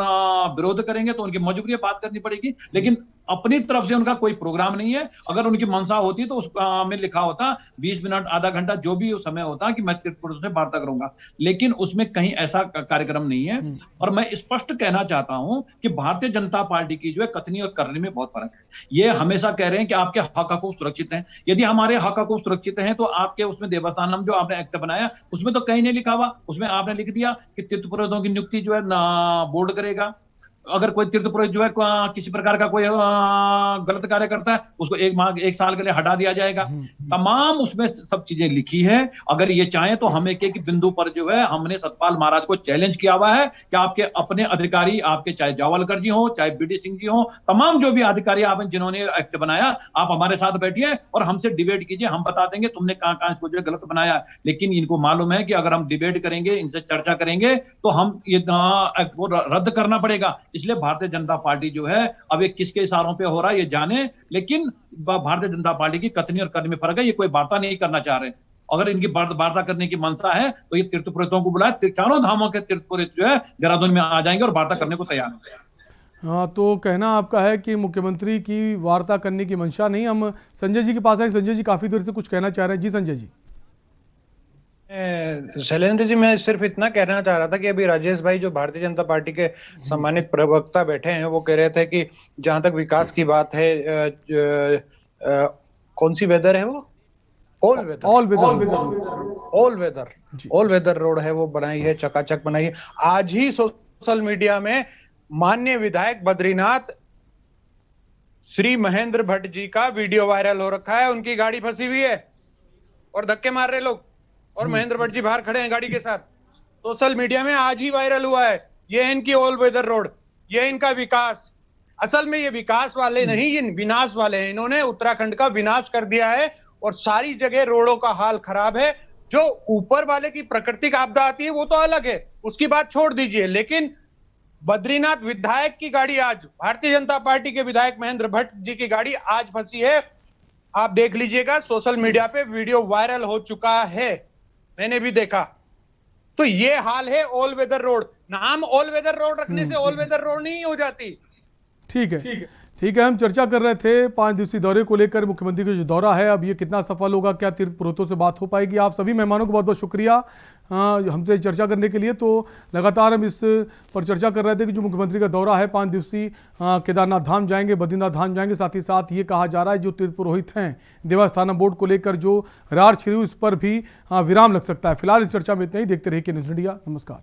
[SPEAKER 8] विरोध करेंगे तो उनकी मजबूरी बात करनी पड़ेगी, लेकिन अपनी तरफ से उनका कोई प्रोग्राम नहीं है। अगर उनकी मनसा होती तो उसमें लिखा होता 20 मिनट, आधा घंटा, जो भी समय होता कि मैं तीर्थ पुरोहित से वार्ता करूंगा, लेकिन उसमें कहीं ऐसा कार्यक्रम नहीं है। और मैं स्पष्ट कहना चाहता हूं कि भारतीय जनता पार्टी की जो है कथनी और करनी में बहुत फर्क है। ये हमेशा कह रहे हैं कि आपके हक हकूक सुरक्षित हैं। यदि हमारे हक हकूक सुरक्षित हैं तो आपके उसमें देवस्थानम जो आपने एक्ट बनाया उसमें तो कहीं नहीं लिखा हुआ। उसमें आपने लिख दिया कि तीर्थ पुरोहितों की नियुक्ति जो है बोर्ड करेगा। अगर कोई तीर्थ पुरोहित जो है किसी प्रकार का कोई गलत कार्य करता है उसको 1 साल के लिए हटा दिया जाएगा। तमाम उसमें सब चीजें लिखी है। अगर ये चाहें तो हम एक बिंदु पर जो है हमने सतपाल महाराज को चैलेंज किया हुआ है कि आपके अपने अधिकारी, आपके चाहे जावलकर जी हो, चाहे बीडी सिंह जी हो, तमाम जो भी अधिकारी आप जिन्होंने एक्ट बनाया, आप हमारे साथ बैठिए और हमसे डिबेट कीजिए। हम बता देंगे तुमने कहां इसको जो है गलत बनाया। लेकिन इनको मालूम है कि अगर हम डिबेट करेंगे, इनसे चर्चा करेंगे तो हम ये एक्ट को रद्द करना पड़ेगा। इसलिए भारतीय जनता पार्टी जो है अब ये किसके इशारों पे हो रहा है ये जाने, लेकिन भारतीय जनता पार्टी की कथनी और करनी में फर्क है। ये कोई वार्ता नहीं करना चाह रहे। अगर इनकी वार्ता करने की मंशा है तो ये तीर्थ पुरोहितों को बुलाए, चारों धामों के तीर्थ पुरोहित जो है देहरादून में आ जाएंगे और वार्ता करने को तैयार हो जाएंगे।
[SPEAKER 1] हाँ, तो कहना आपका है कि मुख्यमंत्री की वार्ता करने की मंशा नहीं। हम संजय जी के पास आए। संजय जी काफी देर से कुछ कहना चाह रहे हैं। जी संजय जी।
[SPEAKER 21] शैलेंद्र जी, मैं सिर्फ इतना कहना चाह रहा था कि अभी राजेश भाई जो भारतीय जनता पार्टी के सम्मानित प्रवक्ता बैठे हैं, वो कह रहे थे कि जहां तक विकास की बात है, कौन सी वेदर है वो, ऑल वेदर रोड है, वो बनाई है, चकाचक बनाई है। आज ही सोशल मीडिया में माननीय विधायक बद्रीनाथ श्री महेंद्र भट्ट जी का वीडियो वायरल हो रखा है। उनकी गाड़ी फंसी हुई है और धक्के मार रहे लोग, और महेंद्र भट्ट जी बाहर खड़े हैं गाड़ी के साथ। सोशल मीडिया में आज ही वायरल हुआ है। ये इनकी ऑल वेदर रोड, ये इनका विकास। असल में ये विकास वाले नहीं, ये विनाश वाले हैं। इन्होंने उत्तराखंड का विनाश कर दिया है और सारी जगह रोडों का हाल खराब है। जो ऊपर वाले की प्राकृतिक आपदा आती है वो तो अलग है, उसकी बात छोड़ दीजिए, लेकिन बद्रीनाथ विधायक की गाड़ी आज, भारतीय जनता पार्टी के विधायक महेंद्र भट्ट जी की गाड़ी आज फंसी है। आप देख लीजिएगा, सोशल मीडिया पे वीडियो वायरल हो चुका है, मैंने भी देखा। तो ये हाल है ऑल वेदर रोड। नाम ऑल वेदर रोड रखने से ऑल वेदर रोड नहीं हो जाती।
[SPEAKER 1] ठीक है, हम चर्चा कर रहे थे 5 दिवसीय दौरे को लेकर। मुख्यमंत्री का जो दौरा है अब ये कितना सफल होगा, क्या तीर्थ पुरोहितों से बात हो पाएगी। आप सभी मेहमानों को बहुत बहुत शुक्रिया हमसे चर्चा करने के लिए। तो लगातार हम इस पर चर्चा कर रहे थे कि जो मुख्यमंत्री का दौरा है 5 दिवसीय, केदारनाथ धाम जाएंगे, बद्रीनाथ धाम जाएंगे। साथ ही साथ ये कहा जा रहा है जो तीर्थ पुरोहित हैं देवस्थानम बोर्ड को लेकर जो रार छिड़ी, उस पर भी विराम लग सकता है। फिलहाल इस चर्चा में इतना ही। देखते रहिए के न्यूज़ इंडिया। नमस्कार।